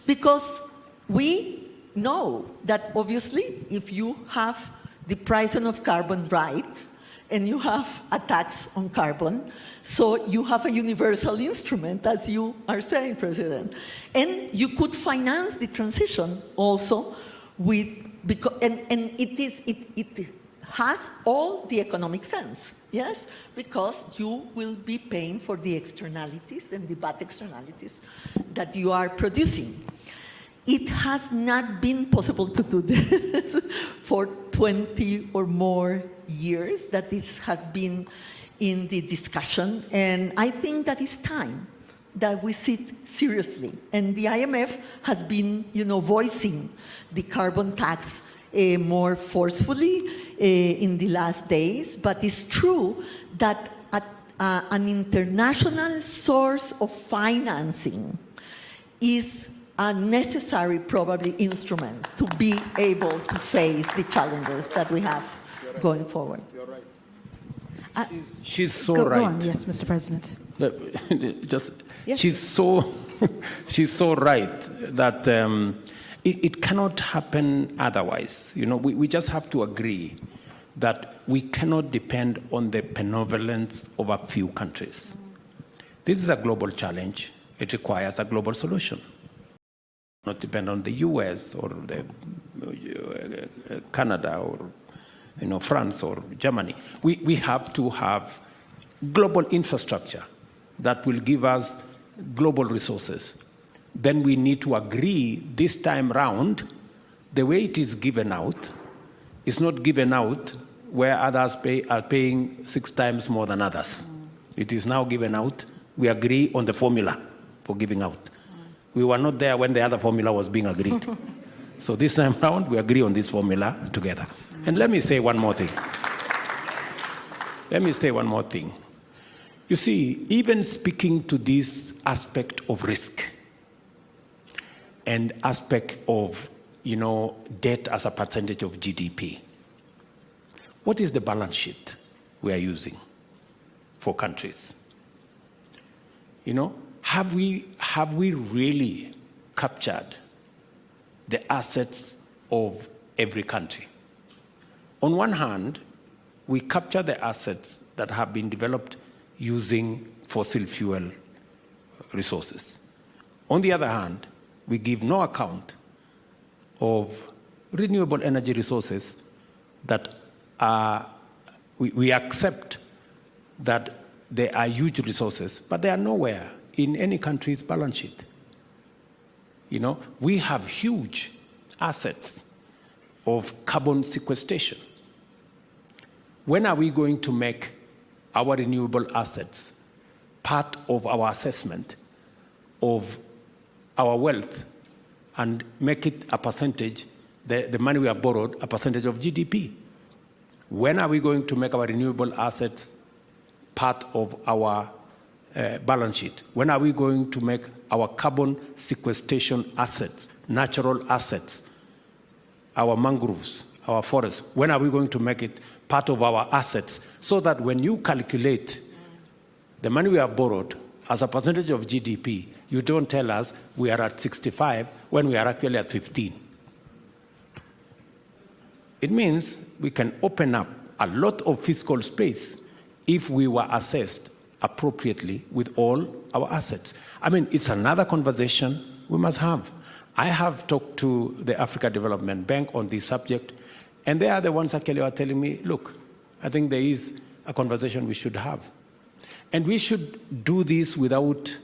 Because we know that obviously if you have the pricing of carbon right, and you have a tax on carbon, so you have a universal instrument, as you are saying, President. And you could finance the transition also with, and it has all the economic sense, yes? Because you will be paying for the externalities and the bad externalities that you are producing. It has not been possible to do this for 20 or more years that this has been in the discussion, and I think that it's time that we sit seriously. And the IMF has been, voicing the carbon tax more forcefully in the last days, but it's true that an international source of financing is a necessary, probably, instrument to be able to face the challenges that we have going forward. You're right. She's so go, right. Go on, yes, Mr. President. Yes. She's so right that it cannot happen otherwise. We just have to agree that we cannot depend on the benevolence of a few countries. This is a global challenge. It requires a global solution. Not depend on the US or Canada or France or Germany. We have to have global infrastructure that will give us global resources. Then we need to agree this time round, the way it is given out is not given out where others are paying 6 times more than others. It is now given out. We agree on the formula for giving out. We were not there when the other formula was being agreed. So this time round, we agree on this formula together. And let me say one more thing. You see, even speaking to this aspect of risk and aspect of, debt as a percentage of GDP, what is the balance sheet we are using for countries? Have we really captured the assets of every country? On one hand, we capture the assets that have been developed using fossil fuel resources. On the other hand, we give no account of renewable energy resources that we accept that they are huge resources, but they are nowhere in any country's balance sheet. We have huge assets of carbon sequestration. When are we going to make our renewable assets part of our assessment of our wealth and make it a percentage, the money we have borrowed, a percentage of GDP? When are we going to make our renewable assets part of our balance sheet? When are we going to make our carbon sequestration assets, natural assets, our mangroves, our forests, when are we going to make it part of our assets so that when you calculate the money we have borrowed as a percentage of GDP, you don't tell us we are at 65 when we are actually at 15. It means we can open up a lot of fiscal space if we were assessed appropriately with all our assets. It's another conversation we must have. I have talked to the Africa Development Bank on this subject, and they are the ones actually who are telling me, look, I think there is a conversation we should have. And we should do this without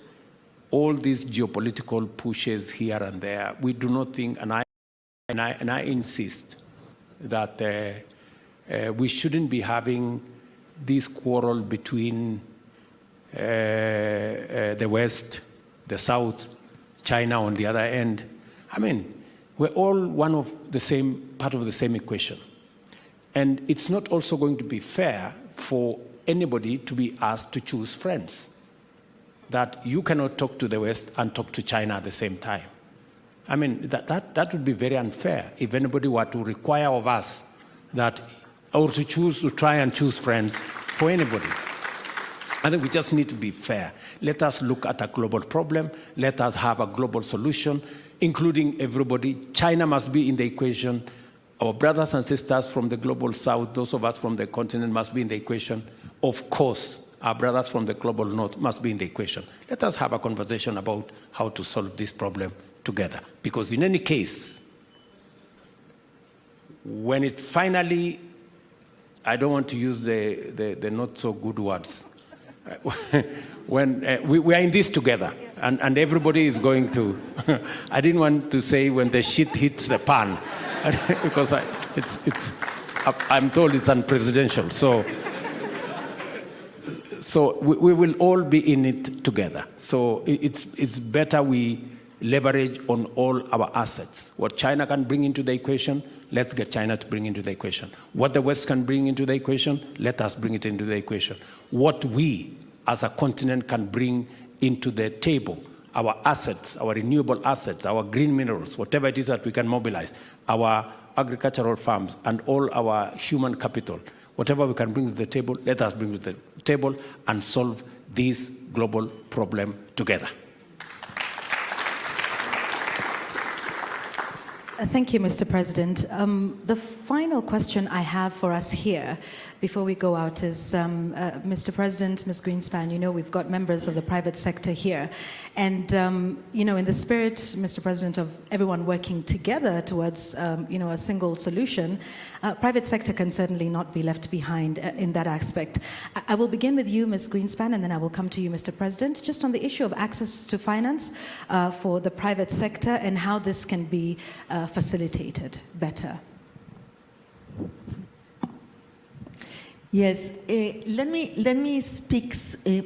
all these geopolitical pushes here and there. We do not think, and I insist, that we shouldn't be having this quarrel between the West, the South, China on the other end. We're all part of the same equation. And it's not also going to be fair for anybody to be asked to choose friends. That you cannot talk to the West and talk to China at the same time. That would be very unfair if anybody were to require of us that, or to try and choose friends for anybody. I think we just need to be fair. Let us look at a global problem. Let us have a global solution, including everybody. China must be in the equation. Our brothers and sisters from the global south, those of us from the continent, must be in the equation. Of course, our brothers from the global north must be in the equation. Let us have a conversation about how to solve this problem together. Because in any case, when it finally I don't want to use the not so good words. When we are in this together, and everybody is going to, I didn't want to say when the shit hits the pan, because I'm told it's unpresidential. So we will all be in it together. So it's better we leverage on all our assets. What China can bring into the equation, let's get China to bring into the equation. What the West can bring into the equation, let us bring it into the equation. What we as a continent can bring into the table, our assets, our renewable assets, our green minerals, whatever it is that we can mobilize, our agricultural farms and all our human capital, whatever we can bring to the table, let us bring to the table and solve this global problem together. Thank you, Mr. President. The final question I have for us here before we go out is, Mr. President, Ms. Greenspan, you know we've got members of the private sector here. And, you know, in the spirit, Mr. President, of everyone working together towards, you know, a single solution, private sector can certainly not be left behind in that aspect. I will begin with you, Ms. Greenspan, and then I will come to you, Mr. President, just on the issue of access to finance for the private sector and how this can be facilitated better. Yes, let me speak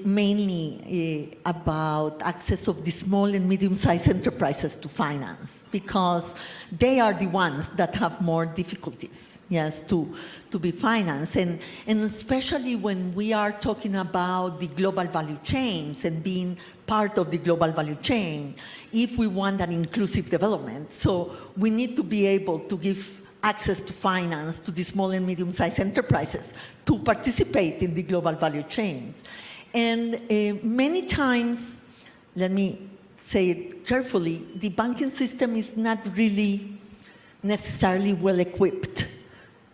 mainly about access of the small and medium-sized enterprises to finance, because they are the ones that have more difficulties, yes, to be financed, and especially when we are talking about the global value chains and being part of the global value chain, if we want an inclusive development. So we need to be able to give access to finance to the small and medium-sized enterprises to participate in the global value chains. And many times, let me say it carefully, the banking system is not really necessarily well equipped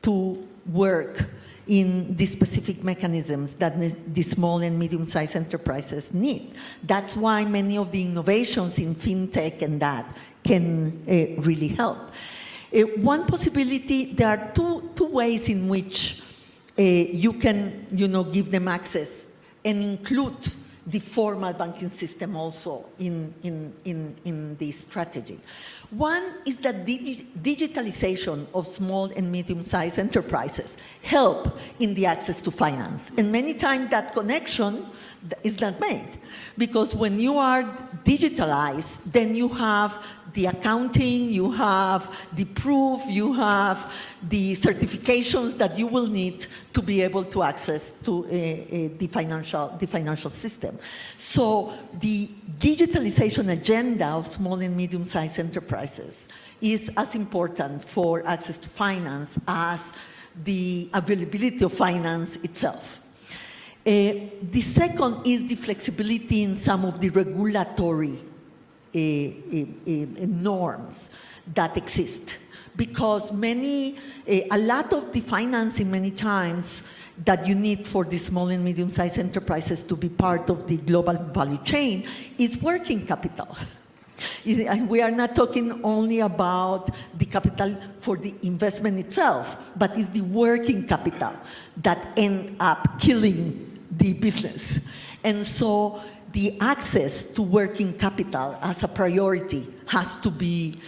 to work in the specific mechanisms that the small and medium-sized enterprises need. That's why many of the innovations in fintech and that can really help. One possibility, there are two ways in which you can, give them access and include the formal banking system also in this strategy. One is that digitalization of small and medium-sized enterprises help in the access to finance. And many times that connection is not made, because when you are digitalized, then you have the accounting, you have the proof, you have the certifications that you will need to be able to access to the financial system. So the digitalization agenda of small and medium-sized enterprises is as important for access to finance as the availability of finance itself. The second is the flexibility in some of the regulatory norms that exist, because a lot of the financing many times that you need for the small and medium-sized enterprises to be part of the global value chain is working capital. We are not talking only about the capital for the investment itself, but it's the working capital that end up killing the business. And so the access to working capital as a priority has to be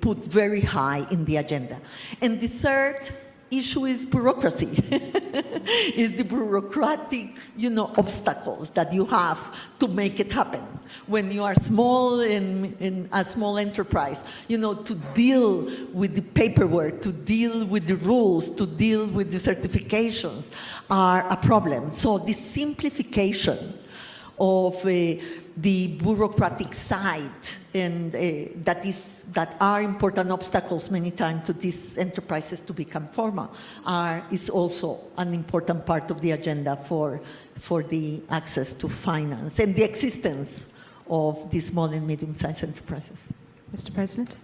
put very high in the agenda. And the third issue is bureaucracy. Is the bureaucratic, obstacles that you have to make it happen. When you are small in a small enterprise, to deal with the paperwork, to deal with the rules, to deal with the certifications are a problem. So the simplification of the bureaucratic side, and that are important obstacles many times to these enterprises to become formal, is also an important part of the agenda for the access to finance and the existence of the small and medium-sized enterprises. Mr. President?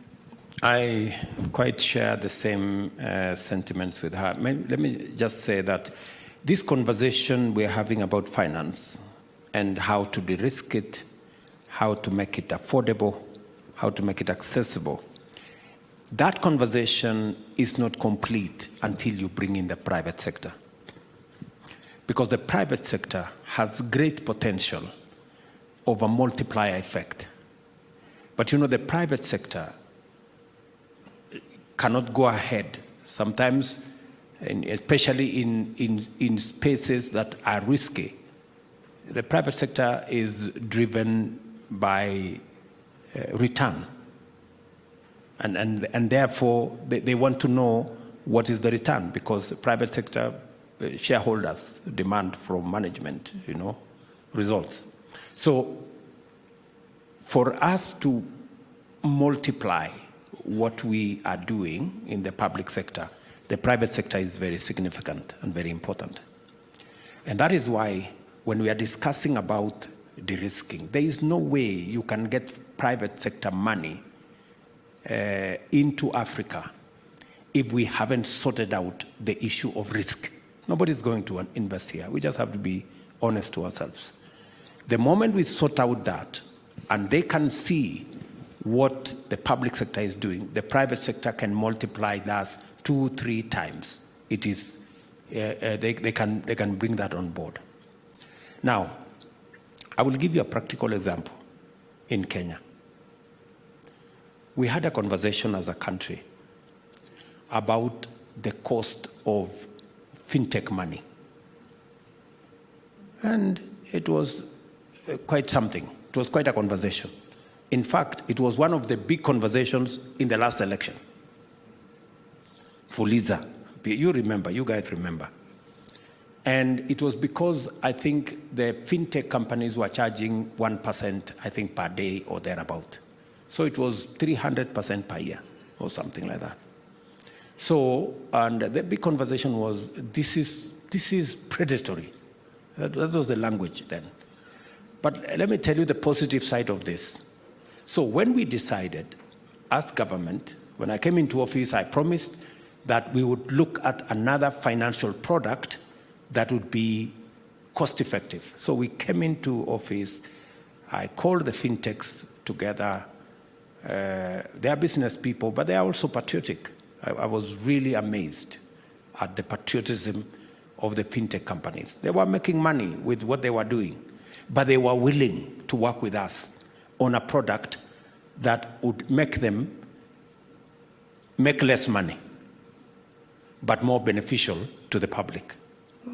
I quite share the same sentiments with her. Let me just say that this conversation we're having about finance and how to de-risk it, how to make it affordable, how to make it accessible, that conversation is not complete until you bring in the private sector. Because the private sector has great potential of a multiplier effect. But you know, the private sector cannot go ahead, sometimes, especially in spaces that are risky. The private sector is driven by return. And therefore, they want to know what is the return, because the private sector shareholders demand from management, results. So for us to multiply what we are doing in the public sector, the private sector is very significant and very important. And that is why when we are discussing about de-risking, there is no way you can get private sector money into Africa if we haven't sorted out the issue of risk. Nobody's going to invest here. We just have to be honest to ourselves. The moment we sort out that, and they can see what the public sector is doing, the private sector can multiply that 2-3 times. It is, they can bring that on board. Now, I will give you a practical example in Kenya. We had a conversation as a country about the cost of fintech money. And it was quite something. It was quite a conversation. In fact, it was one of the big conversations in the last election. Fuliza, you remember, you guys remember. And it was because I think the fintech companies were charging 1%, I think, per day or thereabout. So it was 300% per year or something like that. So, and the big conversation was, this is predatory. That was the language then. But let me tell you the positive side of this. So when we decided, as government, when I came into office, I promised that we would look at another financial product that would be cost effective. So we came into office, I called the fintechs together. They are business people, but they are also patriotic. I was really amazed at the patriotism of the fintech companies. They were making money with what they were doing, but they were willing to work with us on a product that would make them make less money, but more beneficial to the public.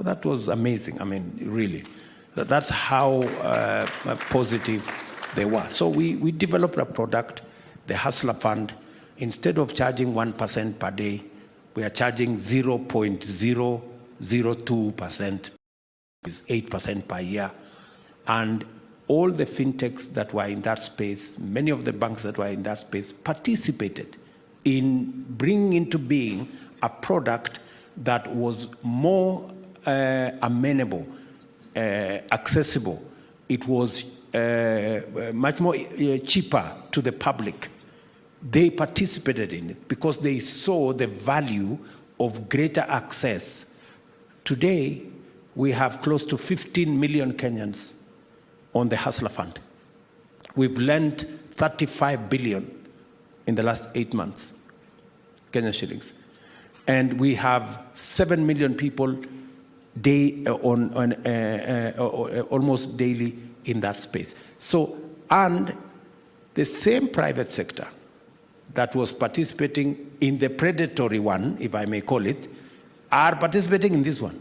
That was amazing. I mean, really. That's how positive they were. So we developed a product, the Hustler Fund. Instead of charging 1% per day, we are charging 0.002%, is 8% per year. And all the fintechs that were in that space, many of the banks that were in that space, participated in bringing into being a product that was more amenable, accessible. It was much more cheaper to the public. They participated in it because they saw the value of greater access. Today, we have close to 15 million Kenyans on the Hustler Fund. We've lent 35 billion in the last 8 months, Kenyan shillings. And we have 7 million people almost daily in that space. So, and the same private sector that was participating in the predatory one, if I may call it, are participating in this one.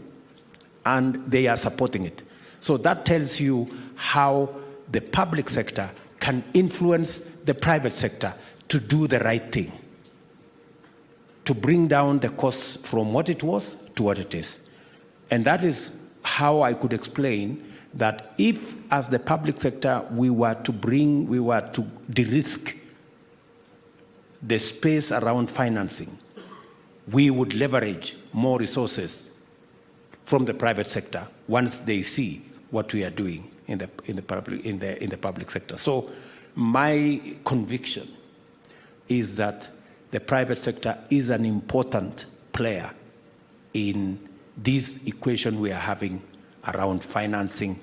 And they are supporting it. So that tells you how the public sector can influence the private sector to do the right thing, to bring down the costs from what it was to what it is. And that is how I could explain that if, as the public sector, we were to de-risk the space around financing, we would leverage more resources from the private sector once they see what we are doing in the public sector. So my conviction is that the private sector is an important player in this equation we are having around financing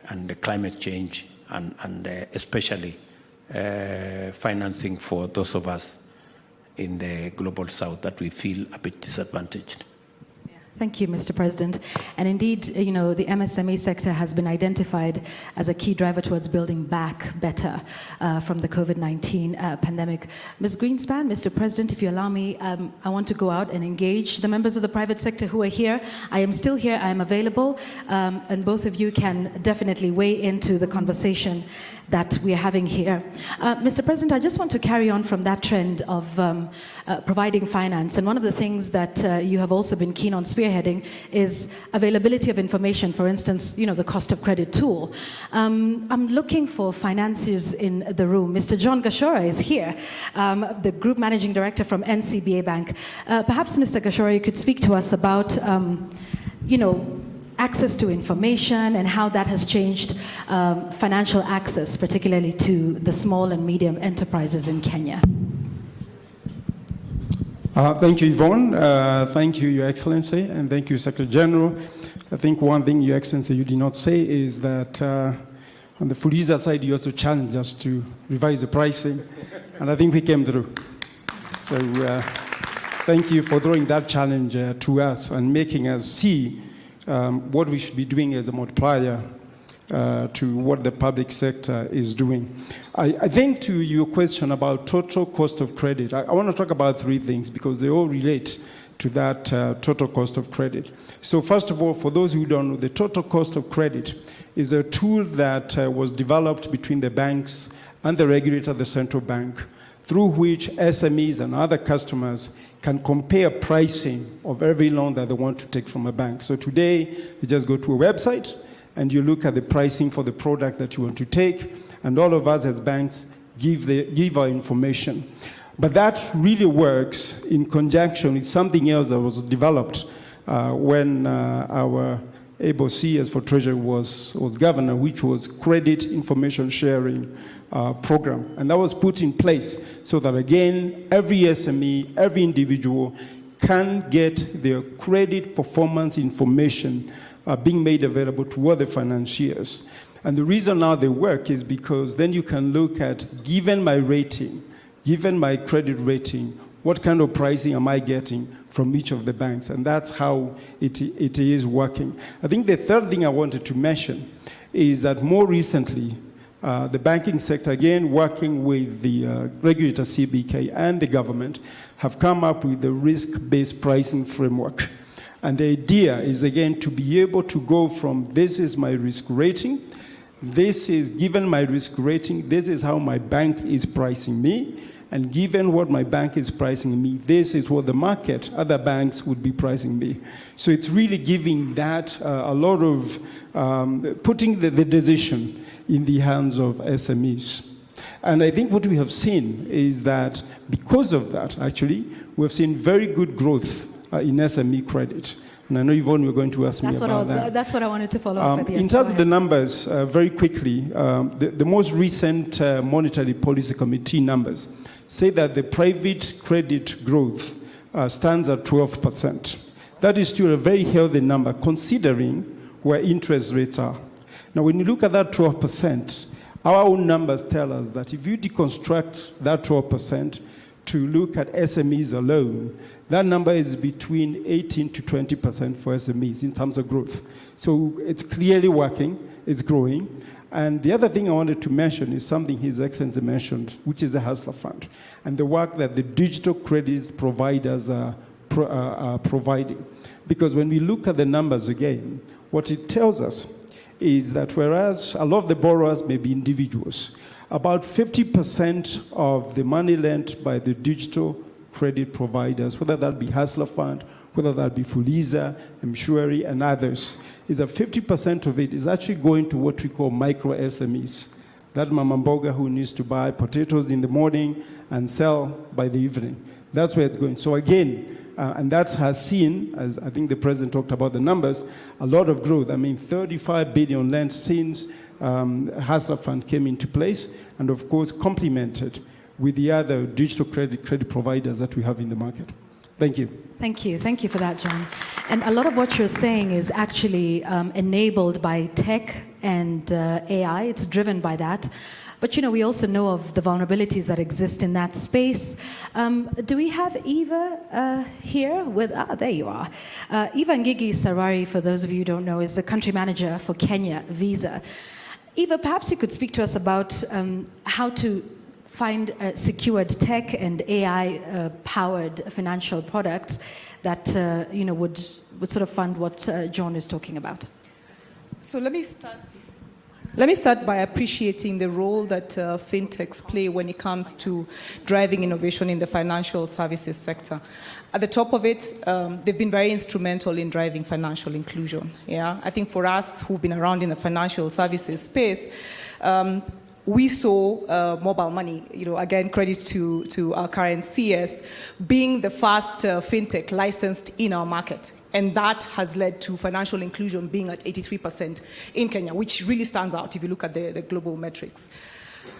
and the climate change and especially financing for those of us in the global south that we feel a bit disadvantaged. Thank you, Mr. President. And indeed, you know, the MSME sector has been identified as a key driver towards building back better from the COVID-19 pandemic. Ms. Greenspan, Mr. President, if you allow me, I want to go out and engage the members of the private sector who are here. I am still here, I am available, and both of you can definitely weigh into the conversation that we are having here. Mr. President, I just want to carry on from that trend of providing finance. And one of the things that you have also been keen on spearheading is availability of information, for instance, you know, the cost of credit tool. I'm looking for financiers in the room. Mr. John Gashora is here, the Group Managing Director from NCBA Bank. Perhaps, Mr. Gashora, you could speak to us about, you know, access to information and how that has changed financial access, particularly to the small and medium enterprises in Kenya. Thank you, Yvonne. Thank you, Your Excellency, and thank you, Secretary General. I think one thing, Your Excellency, you did not say is that on the Fuliza side, you also challenged us to revise the pricing, and I think we came through. So thank you for throwing that challenge to us and making us see what we should be doing as a multiplier to what the public sector is doing. I think to your question about total cost of credit, I want to talk about three things because they all relate to that total cost of credit. So first of all, for those who don't know, the total cost of credit is a tool that was developed between the banks and the regulator, the central bank, through which SMEs and other customers can compare pricing of every loan that they want to take from a bank. So today, you just go to a website and you look at the pricing for the product that you want to take, and all of us as banks give our information. But that really works in conjunction with something else that was developed when our able CS for Treasury was governor, which was credit information sharing program. And that was put in place so that, again, every SME, every individual can get their credit performance information being made available to other financiers. And the reason now they work is because then you can look at, given my rating, given my credit rating, what kind of pricing am I getting from each of the banks? And that's how it is working. I think the third thing I wanted to mention is that more recently, the banking sector, again, working with the regulator CBK and the government, have come up with the risk-based pricing framework. And the idea is, again, to be able to go from this is my risk rating, this is, given my risk rating, this is how my bank is pricing me, and given what my bank is pricing me, this is what the market, other banks would be pricing me. So it's really giving that a lot of, putting the decision in the hands of SMEs. And I think what we have seen is that because of that, actually, we've seen very good growth in SME credit. And I know, Yvonne, you're going to ask me about that. That's what I wanted to follow up with. Yes, in terms of the numbers, very quickly, the most recent Monetary Policy Committee numbers say that the private credit growth stands at 12%. That is still a very healthy number, considering where interest rates are. Now, when you look at that 12%, our own numbers tell us that if you deconstruct that 12% to look at SMEs alone, that number is between 18 to 20% for SMEs in terms of growth. So it's clearly working, it's growing. And the other thing I wanted to mention is something His Excellency mentioned, which is the Hustler Fund, and the work that the digital credit providers are providing. Because when we look at the numbers again, what it tells us is that whereas a lot of the borrowers may be individuals, about 50% of the money lent by the digital credit providers, whether that be Hustler Fund, whether that be Fuliza, Mshwari, and others, is that 50% of it is actually going to what we call micro SMEs. That mama mboga who needs to buy potatoes in the morning and sell by the evening. That's where it's going. So again, and that has seen, as I think the President talked about the numbers, a lot of growth. I mean, 35 billion lent since Hustler Fund came into place, and of course complemented with the other digital credit providers that we have in the market. Thank you. Thank you. Thank you for that, John. And a lot of what you're saying is actually enabled by tech and AI. It's driven by that. But, we also know of the vulnerabilities that exist in that space. Do we have Eva here? There you are. Eva Ngigi Sarari, for those of you who don't know, is the country manager for Kenya Visa. Eva, perhaps you could speak to us about how to find secured tech and AI-powered financial products that would sort of fund what John is talking about. So let me start by appreciating the role that fintechs play when it comes to driving innovation in the financial services sector. At the top of it, they've been very instrumental in driving financial inclusion. Yeah, I think for us who've been around in the financial services space, we saw mobile money, again, credit to our current CS, being the first fintech licensed in our market. And that has led to financial inclusion being at 83% in Kenya, which really stands out if you look at the global metrics.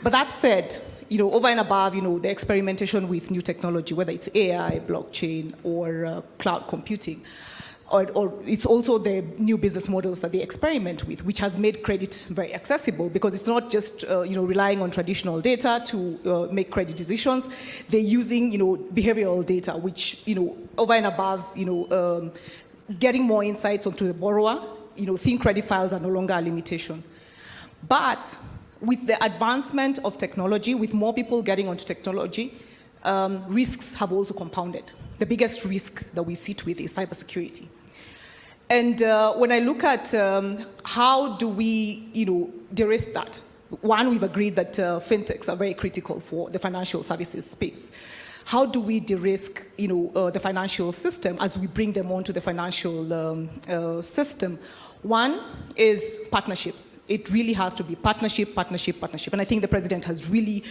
But that said, over and above, the experimentation with new technology, whether it's AI, blockchain, or cloud computing, or it's also the new business models that they experiment with, which has made credit very accessible because it's not just relying on traditional data to make credit decisions. They're using behavioral data, which over and above getting more insights onto the borrower. Thin credit files are no longer a limitation. But with the advancement of technology, with more people getting onto technology, risks have also compounded. The biggest risk that we sit with is cybersecurity. And when I look at how do we, de-risk that, one, we've agreed that fintechs are very critical for the financial services space. How do we de-risk, the financial system as we bring them onto the financial system? One is partnerships. It really has to be partnership, partnership, partnership. And I think the president has really,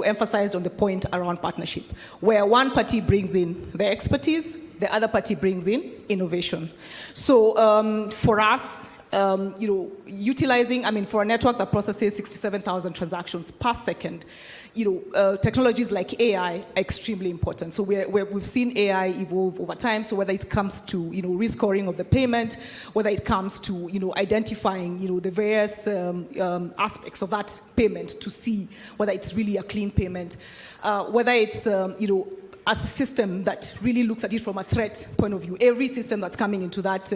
emphasized on the point around partnership, where one party brings in the expertise, the other party brings in innovation. So for us, utilizing, for a network that processes 67,000 transactions per second, technologies like AI are extremely important. So we've seen AI evolve over time. So whether it comes to, rescoring of the payment, whether it comes to, identifying, the various aspects of that payment to see whether it's really a clean payment, whether it's, a system that really looks at it from a threat point of view. Every system that's coming into that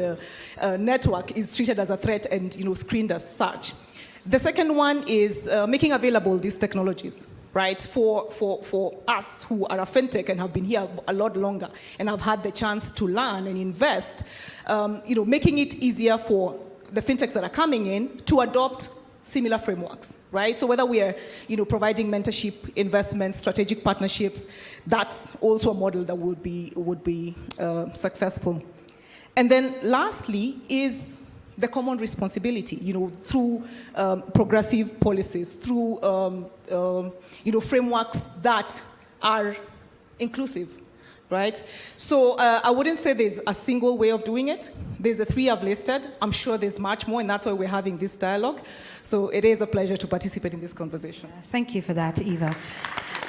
network is treated as a threat and screened as such. The second one is making available these technologies, right? For us who are a fintech and have been here a lot longer and have had the chance to learn and invest, making it easier for the fintechs that are coming in to adopt similar frameworks, right? So whether we are, providing mentorship, investments, strategic partnerships, that's also a model that would be successful. And then lastly is the common responsibility, through progressive policies, through, frameworks that are inclusive, right? So I wouldn't say there's a single way of doing it. There's the three I've listed. I'm sure there's much more, and that's why we're having this dialogue. So it is a pleasure to participate in this conversation. Thank you for that, Eva.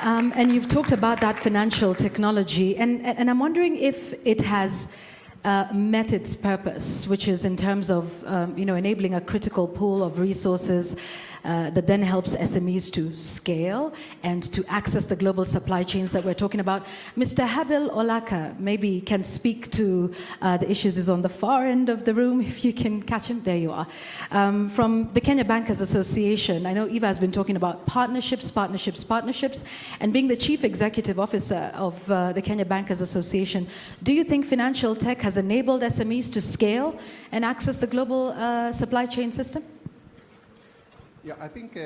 And you've talked about that financial technology, and I'm wondering if it has met its purpose, which is in terms of enabling a critical pool of resources that then helps SMEs to scale and to access the global supply chains that we're talking about. Mr. Habil Olaka maybe can speak to the issues. Is on the far end of the room, if you can catch him. There you are. From the Kenya Bankers Association, I know Eva has been talking about partnerships, and being the Chief Executive Officer of the Kenya Bankers Association, do you think financial tech has enabled SMEs to scale and access the global supply chain system? Yeah, I think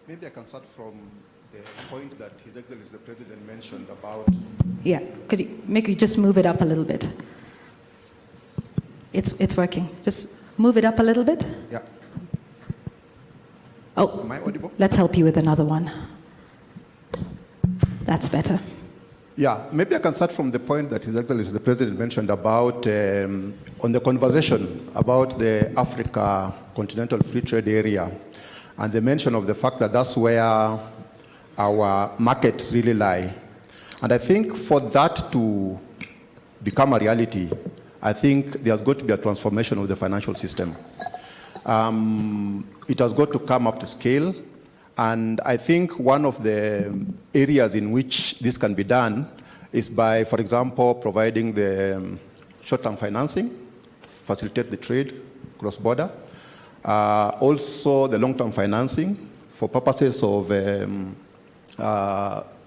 maybe I can start from the point that His Excellency the President mentioned about... Yeah, could you just move it up a little bit? It's working. Just move it up a little bit. Yeah. Oh, am I audible? Let's help you with another one. That's better. Yeah, maybe I can start from the point that His Excellency the President mentioned about, on the conversation about the Africa Continental Free Trade Area, and the mention of the fact that that's where our markets really lie. And I think for that to become a reality, I think there's got to be a transformation of the financial system. It has got to come up to scale. And I think one of the areas in which this can be done is by, for example, providing the short-term financing, facilitate the trade cross-border. Also the long-term financing for purposes of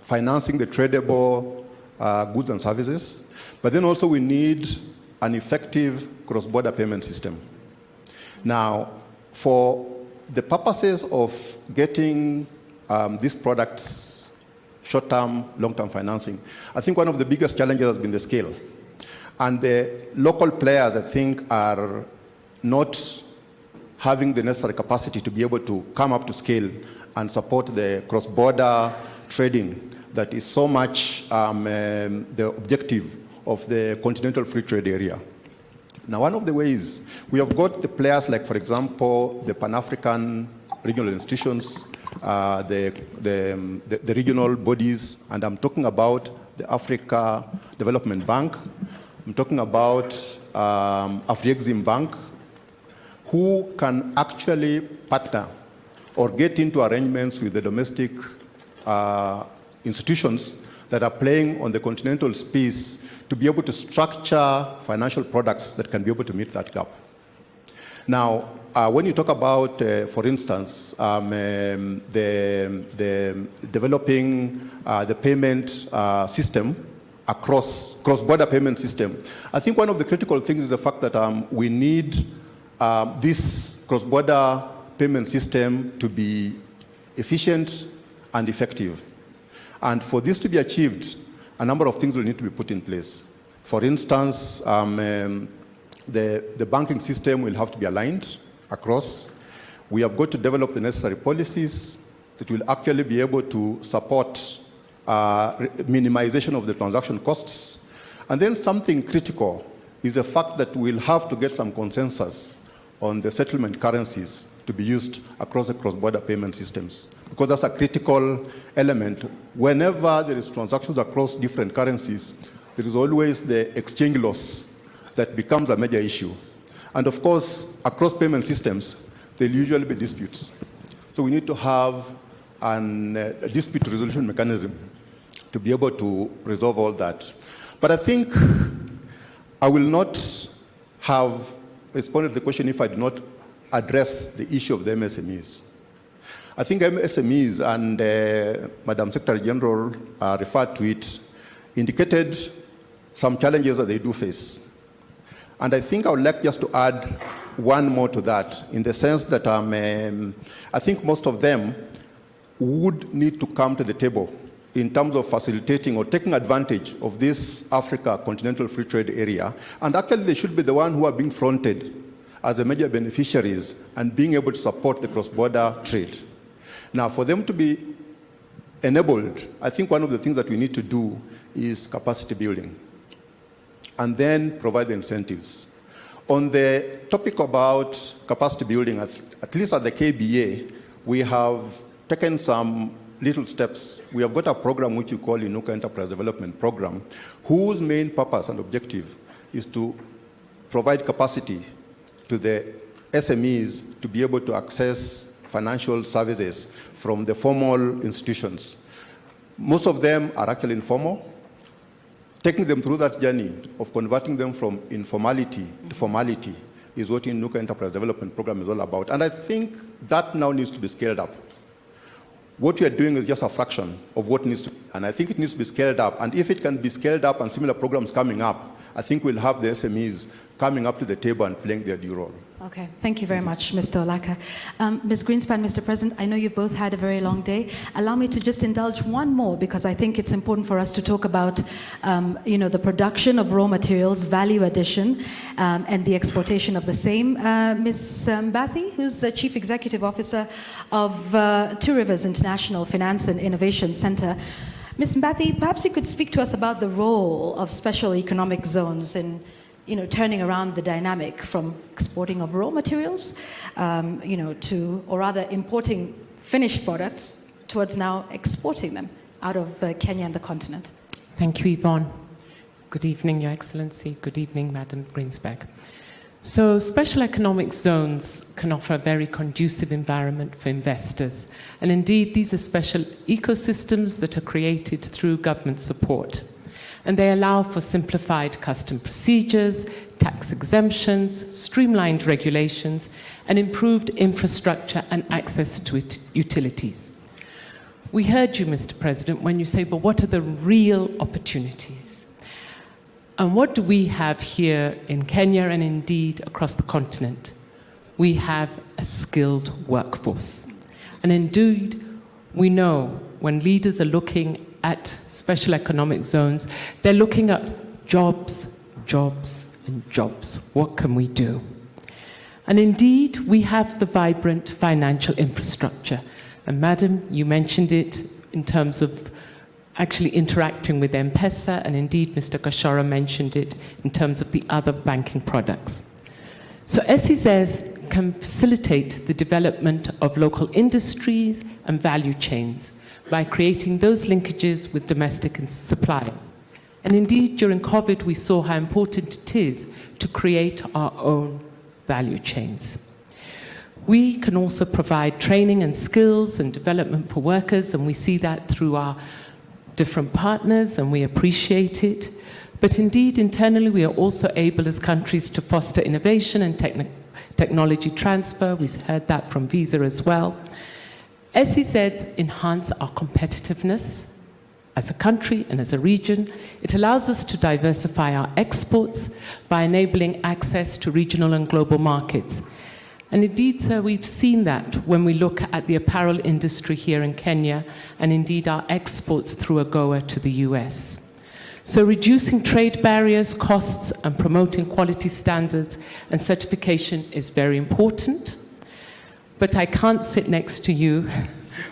financing the tradable goods and services. But then also we need an effective cross-border payment system. Now, for the purposes of getting these products short-term, long-term financing, I think one of the biggest challenges has been the scale. And the local players, I think, are not having the necessary capacity to be able to come up to scale and support the cross-border trading that is so much the objective of the continental free trade area. Now, one of the ways, we have got the players like, for example, the Pan-African regional institutions, the regional bodies, and I'm talking about the Africa Development Bank, I'm talking about Afrexim Bank, who can actually partner or get into arrangements with the domestic institutions that are playing on the continental space to be able to structure financial products that can be able to meet that gap. Now, when you talk about, for instance, the developing the payment system across cross-border payment system, I think one of the critical things is the fact that we need this cross-border payment system to be efficient and effective. And for this to be achieved, a number of things will need to be put in place. For instance, the banking system will have to be aligned across. We have got to develop the necessary policies that will actually be able to support minimization of the transaction costs. And then something critical is the fact that we'll have to get some consensus on the settlement currencies to be used across the cross-border payment systems, because that's a critical element. Whenever there is transactions across different currencies, there is always the exchange loss that becomes a major issue. And of course, across payment systems, there'll usually be disputes. So we need to have a dispute resolution mechanism to be able to resolve all that. But I think I will not have responded to the question if I did not address the issue of the MSMEs. I think MSMEs, and Madam Secretary General referred to it, indicated some challenges that they do face. And I think I would like just to add one more to that, in the sense that I think most of them would need to come to the table in terms of facilitating or taking advantage of this Africa continental free trade area. And actually, they should be the ones who are being fronted as the major beneficiaries and being able to support the cross-border trade. Now, for them to be enabled, I think one of the things that we need to do is capacity building, and then provide the incentives. On the topic about capacity building, at least at the KBA, we have taken some little steps. We have got a program which we call Inuka Enterprise Development Program, whose main purpose and objective is to provide capacity to the SMEs to be able to access financial services from the formal institutions. Most of them are actually informal. Taking them through that journey of converting them from informality to formality is what Inuka Enterprise Development Program is all about. And I think that now needs to be scaled up. What we are doing is just a fraction of what needs to be, and I think it needs to be scaled up. And if it can be scaled up and similar programs coming up, I think we'll have the SMEs coming up to the table and playing their due role. Okay, thank you very much, Mr. Olaka. Ms. Greenspan, Mr. President, I know you've both had a very long day. Allow me to just indulge one more, because I think it's important for us to talk about, the production of raw materials, value addition, and the exportation of the same. Ms. Mbathi, who's the Chief Executive Officer of Two Rivers International Finance and Innovation Center. Ms. Mbathi, perhaps you could speak to us about the role of special economic zones in turning around the dynamic from exporting of raw materials, to, or rather importing finished products towards now exporting them out of Kenya and the continent. Thank you, Yvonne. Good evening, Your Excellency. Good evening, Madam Greensberg. So special economic zones can offer a very conducive environment for investors. And indeed, these are special ecosystems that are created through government support. And they allow for simplified custom procedures, tax exemptions, streamlined regulations, and improved infrastructure and access to utilities. We heard you, Mr. President, when you say, but what are the real opportunities? And what do we have here in Kenya and indeed across the continent? We have a skilled workforce. And indeed, we know when leaders are looking at special economic zones, they're looking at jobs, jobs, and jobs. What can we do? And indeed, we have the vibrant financial infrastructure. And Madam, you mentioned it in terms of actually interacting with M-Pesa, and indeed Mr. Kashora mentioned it in terms of the other banking products. So SEZs can facilitate the development of local industries and value chains by creating those linkages with domestic suppliers. And indeed, during COVID, we saw how important it is to create our own value chains. We can also provide training and skills and development for workers, and we see that through our different partners, and we appreciate it. But indeed, internally, we are also able as countries to foster innovation and technology transfer. We heard that from Visa as well. SEZs enhance our competitiveness as a country and as a region. It allows us to diversify our exports by enabling access to regional and global markets. And indeed, sir, we've seen that when we look at the apparel industry here in Kenya, and indeed our exports through AGOA to the US. So reducing trade barriers, costs, and promoting quality standards and certification is very important. But I can't sit next to you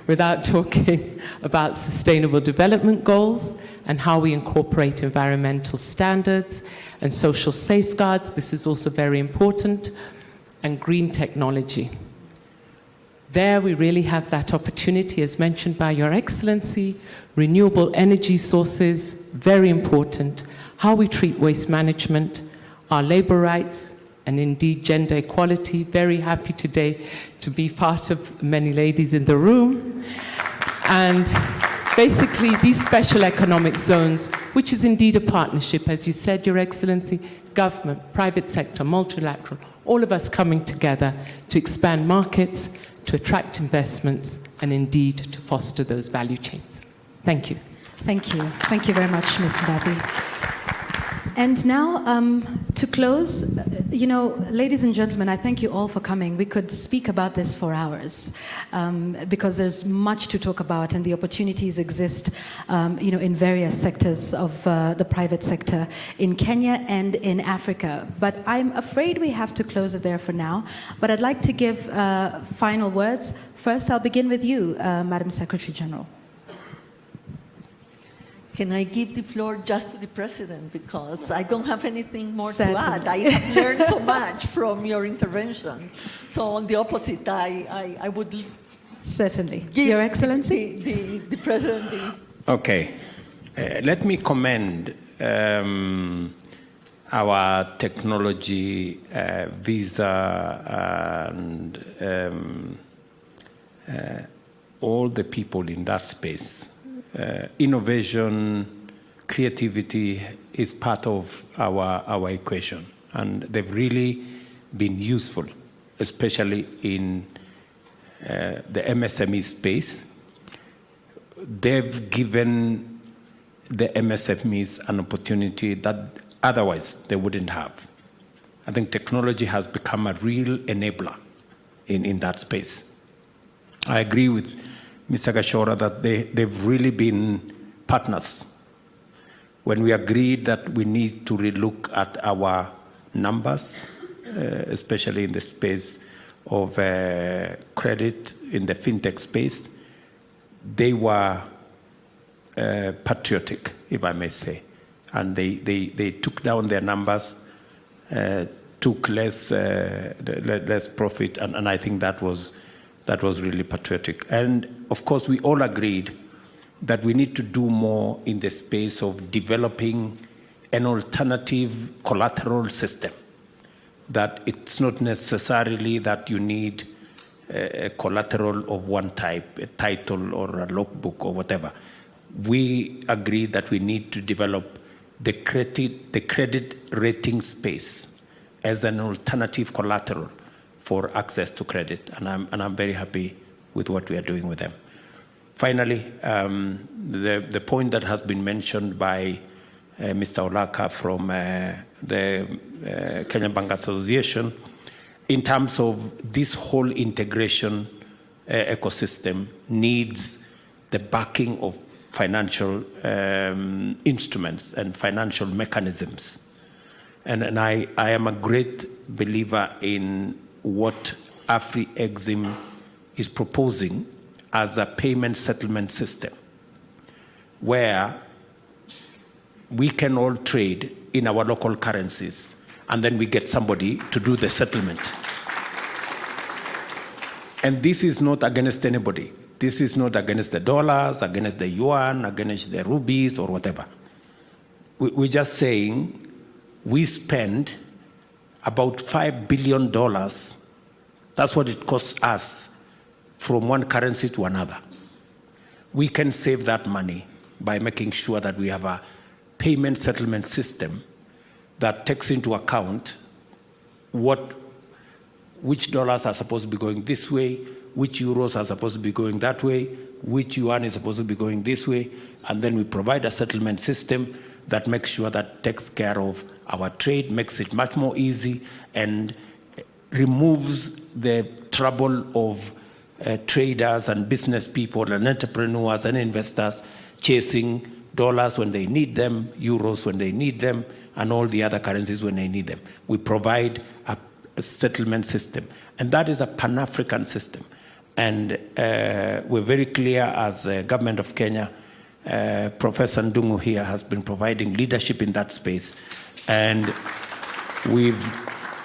without talking about sustainable development goals and how we incorporate environmental standards and social safeguards. This is also very important. And green technology. There we really have that opportunity, as mentioned by Your Excellency, renewable energy sources, very important, how we treat waste management, our labor rights, and indeed gender equality. Very happy today to be part of many ladies in the room. And basically these special economic zones, which is indeed a partnership, as you said, Your Excellency, government, private sector, multilateral, all of us coming together to expand markets, to attract investments, and indeed to foster those value chains. Thank you. Thank you. Thank you very much, Ms. Mbadi. And now, to close, you know, ladies and gentlemen, I thank you all for coming. We could speak about this for hours because there's much to talk about, and the opportunities exist, you know, in various sectors of the private sector in Kenya and in Africa. But I'm afraid we have to close it there for now. But I'd like to give final words. First, I'll begin with you, Madam Secretary General. Can I give the floor just to the President, because I don't have anything more Certainly. to add. I have learned so much from your intervention. So on the opposite, I would Certainly. give Your Excellency? the President the... Okay. Let me commend our technology, Visa, and all the people in that space. Innovation, creativity is part of our equation, and they've really been useful, especially in the MSME space. They've given the MSMEs an opportunity that otherwise they wouldn't have. I think technology has become a real enabler in that space. I agree with Mr. Kashora that they've really been partners. When we agreed that we need to relook at our numbers, especially in the space of credit in the fintech space, they were patriotic, if I may say. And they took down their numbers, took less profit, and I think that was really patriotic. And of course, we all agreed that we need to do more in the space of developing an alternative collateral system, that it's not necessarily that you need a collateral of one type, a title or a logbook or whatever. We agree that we need to develop the credit rating space as an alternative collateral for access to credit, and I'm very happy with what we are doing with them. Finally, the point that has been mentioned by Mr. Olaka from the Kenya Bank Association, in terms of this whole integration ecosystem needs the backing of financial instruments and financial mechanisms. And I am a great believer in what AfriExim is proposing as a payment settlement system, where we can all trade in our local currencies, and then we get somebody to do the settlement. And this is not against anybody. This is not against the dollars, against the yuan, against the rupees, or whatever. We're just saying we spend about $5 billion. That's what it costs us from one currency to another. We can save that money by making sure that we have a payment settlement system that takes into account which dollars are supposed to be going this way, which euros are supposed to be going that way, which yuan is supposed to be going this way, and then we provide a settlement system that makes sure that takes care of our trade, makes it much more easy, and removes the trouble of traders and business people and entrepreneurs and investors chasing dollars when they need them, euros when they need them, and all the other currencies when they need them. We provide a settlement system, and that is a Pan-African system. And we're very clear as the government of Kenya. Professor Ndungu here has been providing leadership in that space, and we've,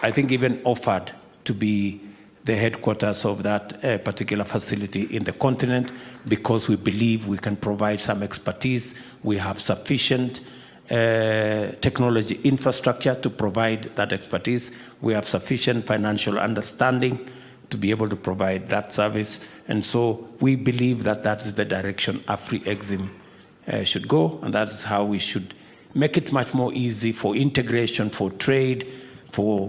I think, even offered to be the headquarters of that particular facility in the continent, because we believe we can provide some expertise. We have sufficient technology infrastructure to provide that expertise. We have sufficient financial understanding to be able to provide that service. And so we believe that that is the direction AfriExim should go, and that's how we should make it much more easy for integration, for trade, for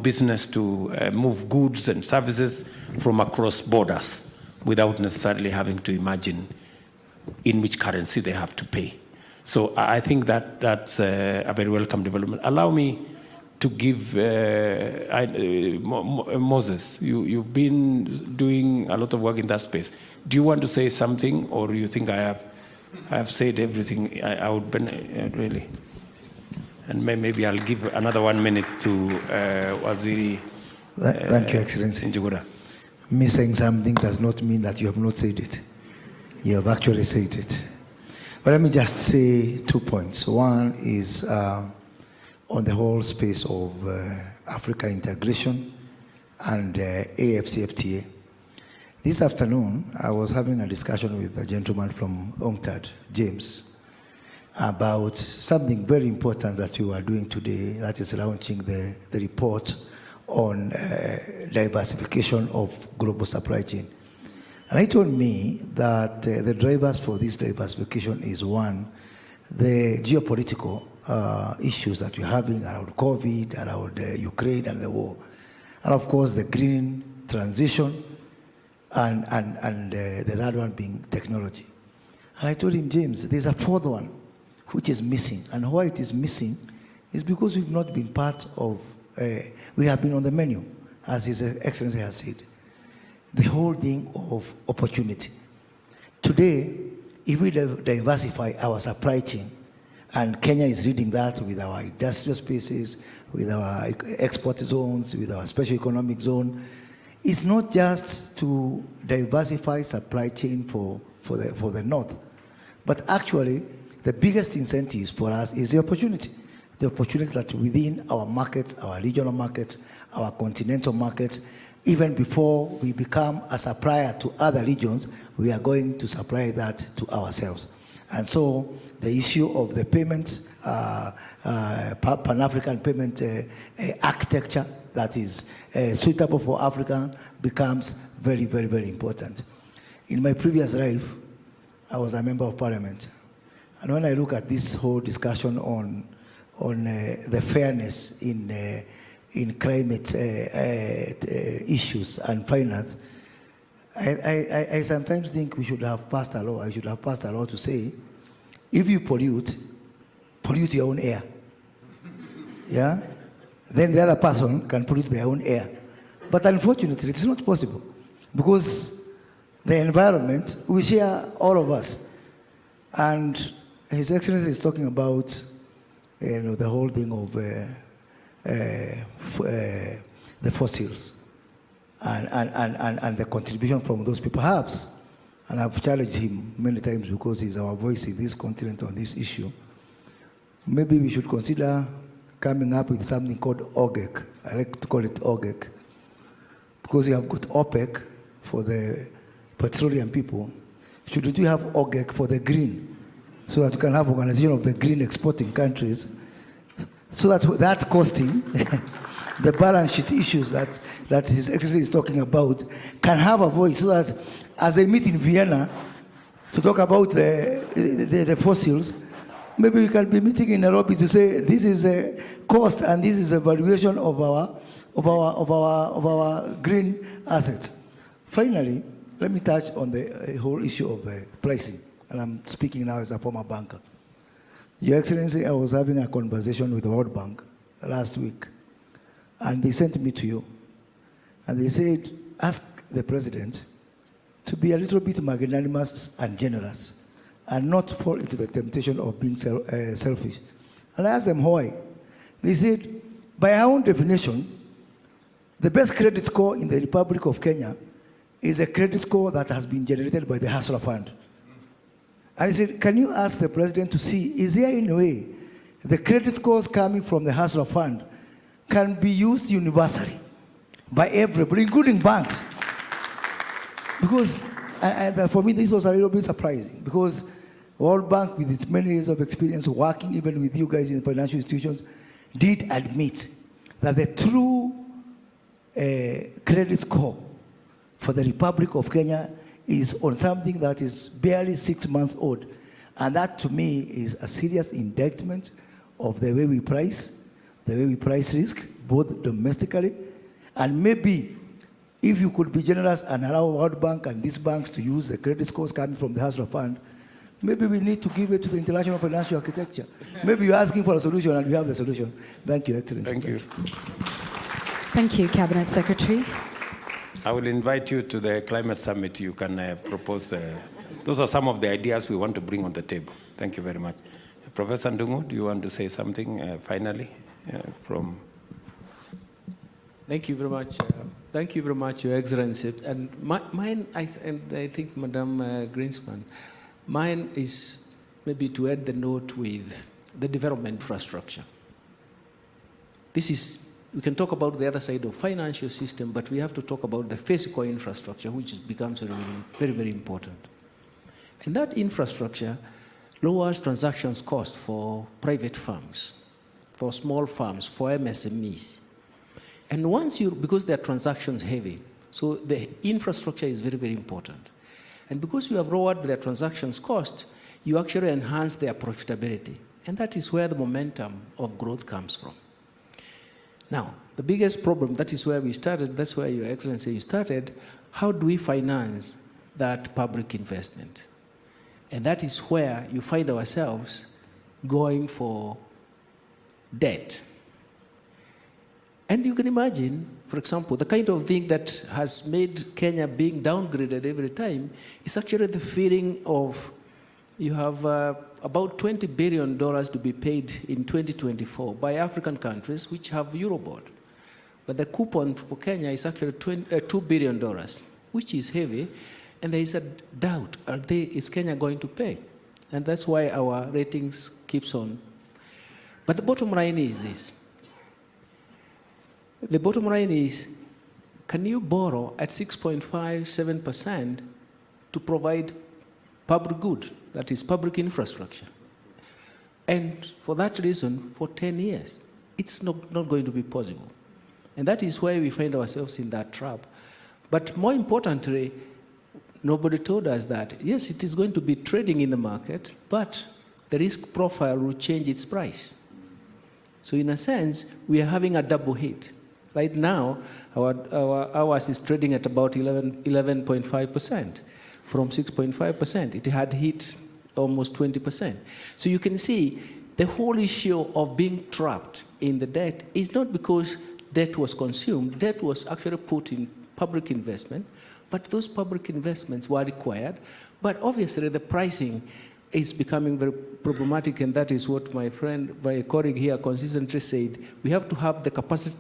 business to move goods and services from across borders without necessarily having to imagine in which currency they have to pay. So I think that that's a very welcome development. Allow me to give Moses, you've been doing a lot of work in that space. Do you want to say something, or do you think I have said everything I would really? And maybe I'll give another 1 minute to Waziri. Thank you, Excellency. Njuguna. Me saying something does not mean that you have not said it. You have actually said it. But let me just say 2 points. One is on the whole space of Africa integration and AFCFTA. This afternoon, I was having a discussion with a gentleman from UNCTAD, James, about something very important that we are doing today, that is launching the report on diversification of global supply chain. And he told me that the drivers for this diversification is, one, the geopolitical issues that we're having around COVID, around Ukraine and the war. And of course, the green transition, and the third one being technology. And I told him, James, there's a fourth one which is missing. And why it is missing is because we've not been part of, we have been on the menu, as His Excellency has said. The whole thing of opportunity. Today, if we diversify our supply chain, and Kenya is leading that with our industrial spaces, with our export zones, with our special economic zone, it's not just to diversify supply chain for the North, but actually the biggest incentive for us is the opportunity. The opportunity that within our markets, our regional markets, our continental markets, even before we become a supplier to other regions, we are going to supply that to ourselves. And so the issue of the payments, Pan-African payment architecture that is suitable for Africa becomes very, very, very important. In my previous life, I was a member of parliament. And when I look at this whole discussion on the fairness in climate issues and finance, I sometimes think we should have passed a law. I should have passed a law to say, if you pollute your own air. Yeah? Then the other person can pollute their own air. But unfortunately, it's not possible because the environment, we share all of us. And His Excellency is talking about the whole thing of the fossils and the contribution from those people. Perhaps, and I've challenged him many times because he's our voice in this continent on this issue, maybe we should consider coming up with something called OGEC. I like to call it OGEC because you have got OPEC for the petroleum people. Should we have OGEC for the green so that we can have organization of the green exporting countries so that costing the balance sheet issues that His Excellency is talking about can have a voice so that as they meet in Vienna to talk about the fossils, maybe we can be meeting in Nairobi to say this is a cost and this is a valuation of our green assets. Finally, let me touch on the whole issue of pricing, and I'm speaking now as a former banker. Your Excellency, I was having a conversation with the World Bank last week, and they sent me to you, and they said, ask the President to be a little bit magnanimous and generous, and not fall into the temptation of being selfish. And I asked them why. They said, by our own definition, the best credit score in the Republic of Kenya is a credit score that has been generated by the Hustler Fund. And I said, can you ask the President to see, is there any way the credit scores coming from the Hustler Fund can be used universally by everybody, including banks? Because for me, this was a little bit surprising because World Bank, with its many years of experience working even with you guys in financial institutions, did admit that the true credit score for the Republic of Kenya is on something that is barely 6 months old. And that, to me, is a serious indictment of the way we price risk, both domestically, and maybe if you could be generous and allow World Bank and these banks to use the credit scores coming from the Hustler Fund, maybe we need to give it to the international financial architecture. Maybe you're asking for a solution and we have the solution. Thank you, Excellency. Thank you. Thank you, Cabinet Secretary. I will invite you to the climate summit. You can propose. Those are some of the ideas we want to bring on the table. Thank you very much. Professor Ndungu, do you want to say something finally from? Thank you very much. Thank you very much, Your Excellency. And mine, I think, Madam Greenspan, mine is maybe to add the note with the development infrastructure. This is, we can talk about the other side of financial system, but we have to talk about the physical infrastructure, which becomes very, very important. And that infrastructure lowers transactions cost for private firms, for small firms, for MSMEs. And once because they're transactions heavy, so the infrastructure is very, very important. And because you have lowered their transactions cost, you actually enhance their profitability. And that is where the momentum of growth comes from. Now, the biggest problem, that is where we started, that's where Your Excellency, you started, how do we finance that public investment? And that is where you find ourselves going for debt. And you can imagine, for example, the kind of thing that has made Kenya being downgraded every time is actually the feeling of you have about $20 billion to be paid in 2024 by African countries which have Eurobond. But the coupon for Kenya is actually $2 billion, which is heavy. And there is a doubt, is Kenya going to pay? And that's why our ratings keeps on. But the bottom line is this. The bottom line is, can you borrow at 6.57% to provide public good, that is public infrastructure. And for that reason, for 10 years, it's not going to be possible. And that is why we find ourselves in that trap. But more importantly, nobody told us that, yes, it is going to be trading in the market, but the risk profile will change its price. So in a sense, we are having a double hit. Right now, our ours is trading at about 11.5%. From 6.5%, it had hit almost 20%. So you can see the whole issue of being trapped in the debt is not because debt was consumed. Debt was actually put in public investment, but those public investments were required. But obviously, the pricing is becoming very problematic, and that is what my colleague here consistently said. We have to have the capacity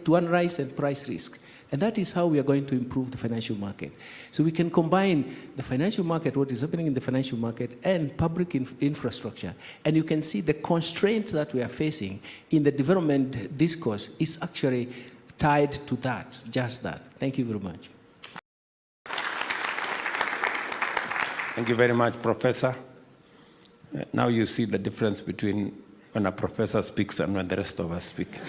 to analyze and price risk. And that is how we are going to improve the financial market. So we can combine the financial market, what is happening in the financial market, and public infrastructure. And you can see the constraint that we are facing in the development discourse is actually tied to that, just that. Thank you very much. Thank you very much, Professor. Now you see the difference between when a professor speaks and when the rest of us speak.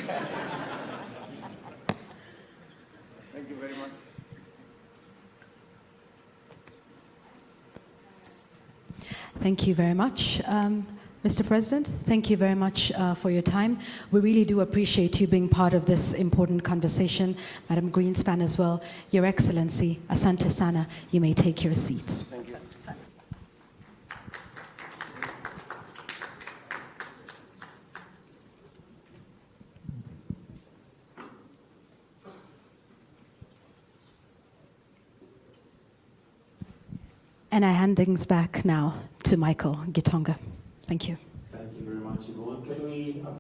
Thank you very much. Thank you very much. Mr. President, thank you very much for your time. We really do appreciate you being part of this important conversation. Madam Greenspan as well. Your Excellency, Asante Sana, you may take your seats. Thank you. And I hand things back now to Michael Gitonga. Thank you.